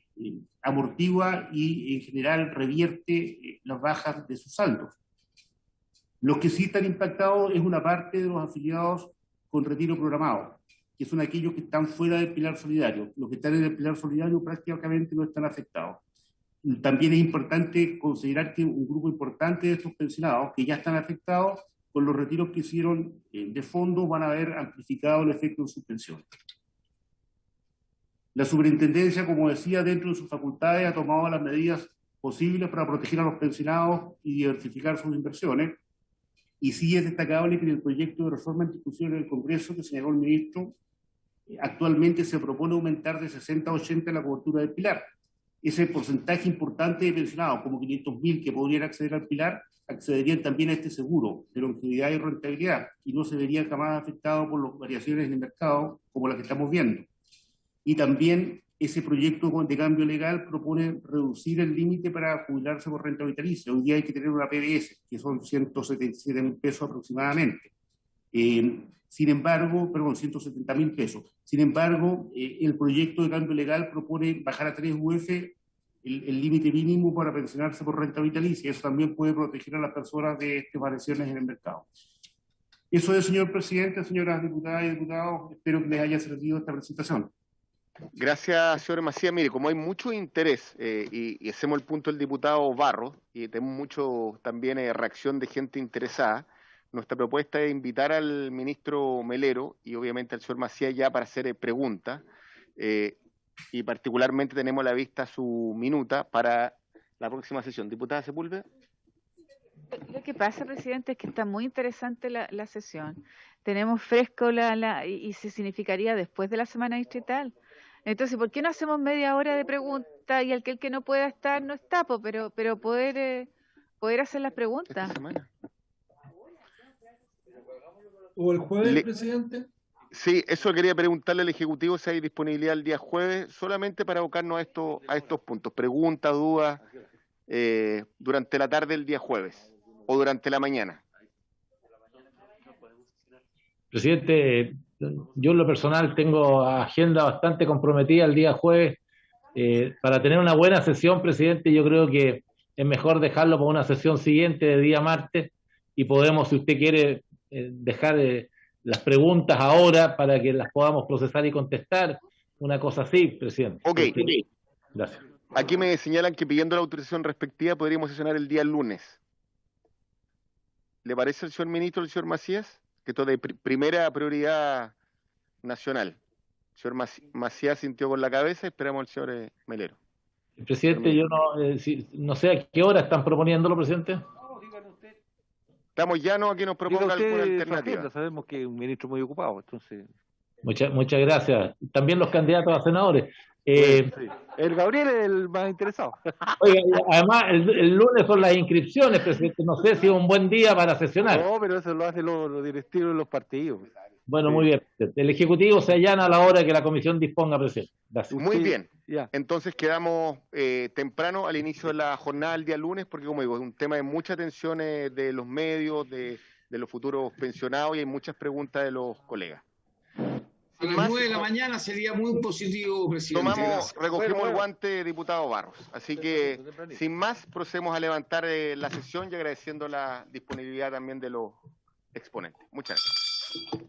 amortigua y en general revierte las bajas de sus saldos. Los que sí están impactados es una parte de los afiliados con retiro programado, que son aquellos que están fuera del pilar solidario. Los que están en el pilar solidario prácticamente no están afectados. También es importante considerar que un grupo importante de estos pensionados que ya están afectados con los retiros que hicieron de fondo van a haber amplificado el efecto en sus pensiones. La superintendencia, como decía, dentro de sus facultades ha tomado las medidas posibles para proteger a los pensionados y diversificar sus inversiones. Y sí es destacable que en el proyecto de reforma en discusión en el Congreso que señaló el ministro, actualmente se propone aumentar de 60 a 80 la cobertura del pilar. Ese porcentaje importante de pensionados, como 500.000 que podrían acceder al pilar, accederían también a este seguro de longevidad y rentabilidad y no se verían jamás afectados por las variaciones en el mercado como las que estamos viendo. Y también ese proyecto de cambio legal propone reducir el límite para jubilarse por renta vitalicia. Hoy día hay que tener una PBS, que son 177.000 pesos aproximadamente. Sin embargo, perdón, 170.000 pesos. Sin embargo, el proyecto de cambio legal propone bajar a 3 UF el límite mínimo para pensionarse por renta vitalicia. Eso también puede proteger a las personas de estas variaciones en el mercado. Eso es, señor presidente, señoras diputadas y diputados. Espero que les haya servido esta presentación. Gracias, señor Macías. Mire, como hay mucho interés y hacemos el punto del diputado Barros y tenemos mucho también reacción de gente interesada, nuestra propuesta es invitar al ministro Melero y obviamente al señor Macías ya para hacer preguntas y particularmente tenemos a la vista su minuta para la próxima sesión. Diputada Sepúlveda. Lo que pasa, presidente, es que está muy interesante la sesión. Tenemos fresco y se significaría después de la semana distrital. Entonces, ¿por qué no hacemos media hora de preguntas y el que no pueda estar no está, pero poder hacer las preguntas? ¿O el jueves, presidente? Sí, eso quería preguntarle al Ejecutivo si hay disponibilidad el día jueves, solamente para abocarnos a estos puntos. Preguntas, dudas, durante la tarde el día jueves o durante la mañana. Presidente, yo en lo personal tengo agenda bastante comprometida el día jueves. Para tener una buena sesión, presidente, yo creo que es mejor dejarlo para una sesión siguiente de día martes y podemos, si usted quiere, dejar las preguntas ahora para que las podamos procesar y contestar. Una cosa así, presidente. Ok. Gracias. Aquí me señalan que pidiendo la autorización respectiva podríamos sesionar el día lunes. ¿Le parece al señor ministro, al señor Macías? Que esto de primera prioridad nacional. El señor Macías sintió con la cabeza, esperamos al señor Melero. Presidente, yo no sé a qué hora están proponiéndolo, presidente. Estamos llanos a que nos proponga alguna alternativa. Sabemos que es un ministro muy ocupado, entonces... Muchas gracias. También los candidatos a senadores. Sí. El Gabriel es el más interesado. Oiga, además, el lunes son las inscripciones, presidente. No sé si es un buen día para sesionar. No, pero eso lo hacen los directivos de los partidos. Bueno, muy bien. El Ejecutivo se allana a la hora que la Comisión disponga, presidente. Gracias. Muy bien. Entonces quedamos temprano al inicio de la jornada del día lunes, porque como digo, es un tema de mucha atención de los medios, de los futuros pensionados, y hay muchas preguntas de los colegas. A las 9 de la mañana sería muy positivo, presidente. Recogemos el guante, diputado Barros. Así que, sin más, procedemos a levantar la sesión y agradeciendo la disponibilidad también de los exponentes. Muchas gracias.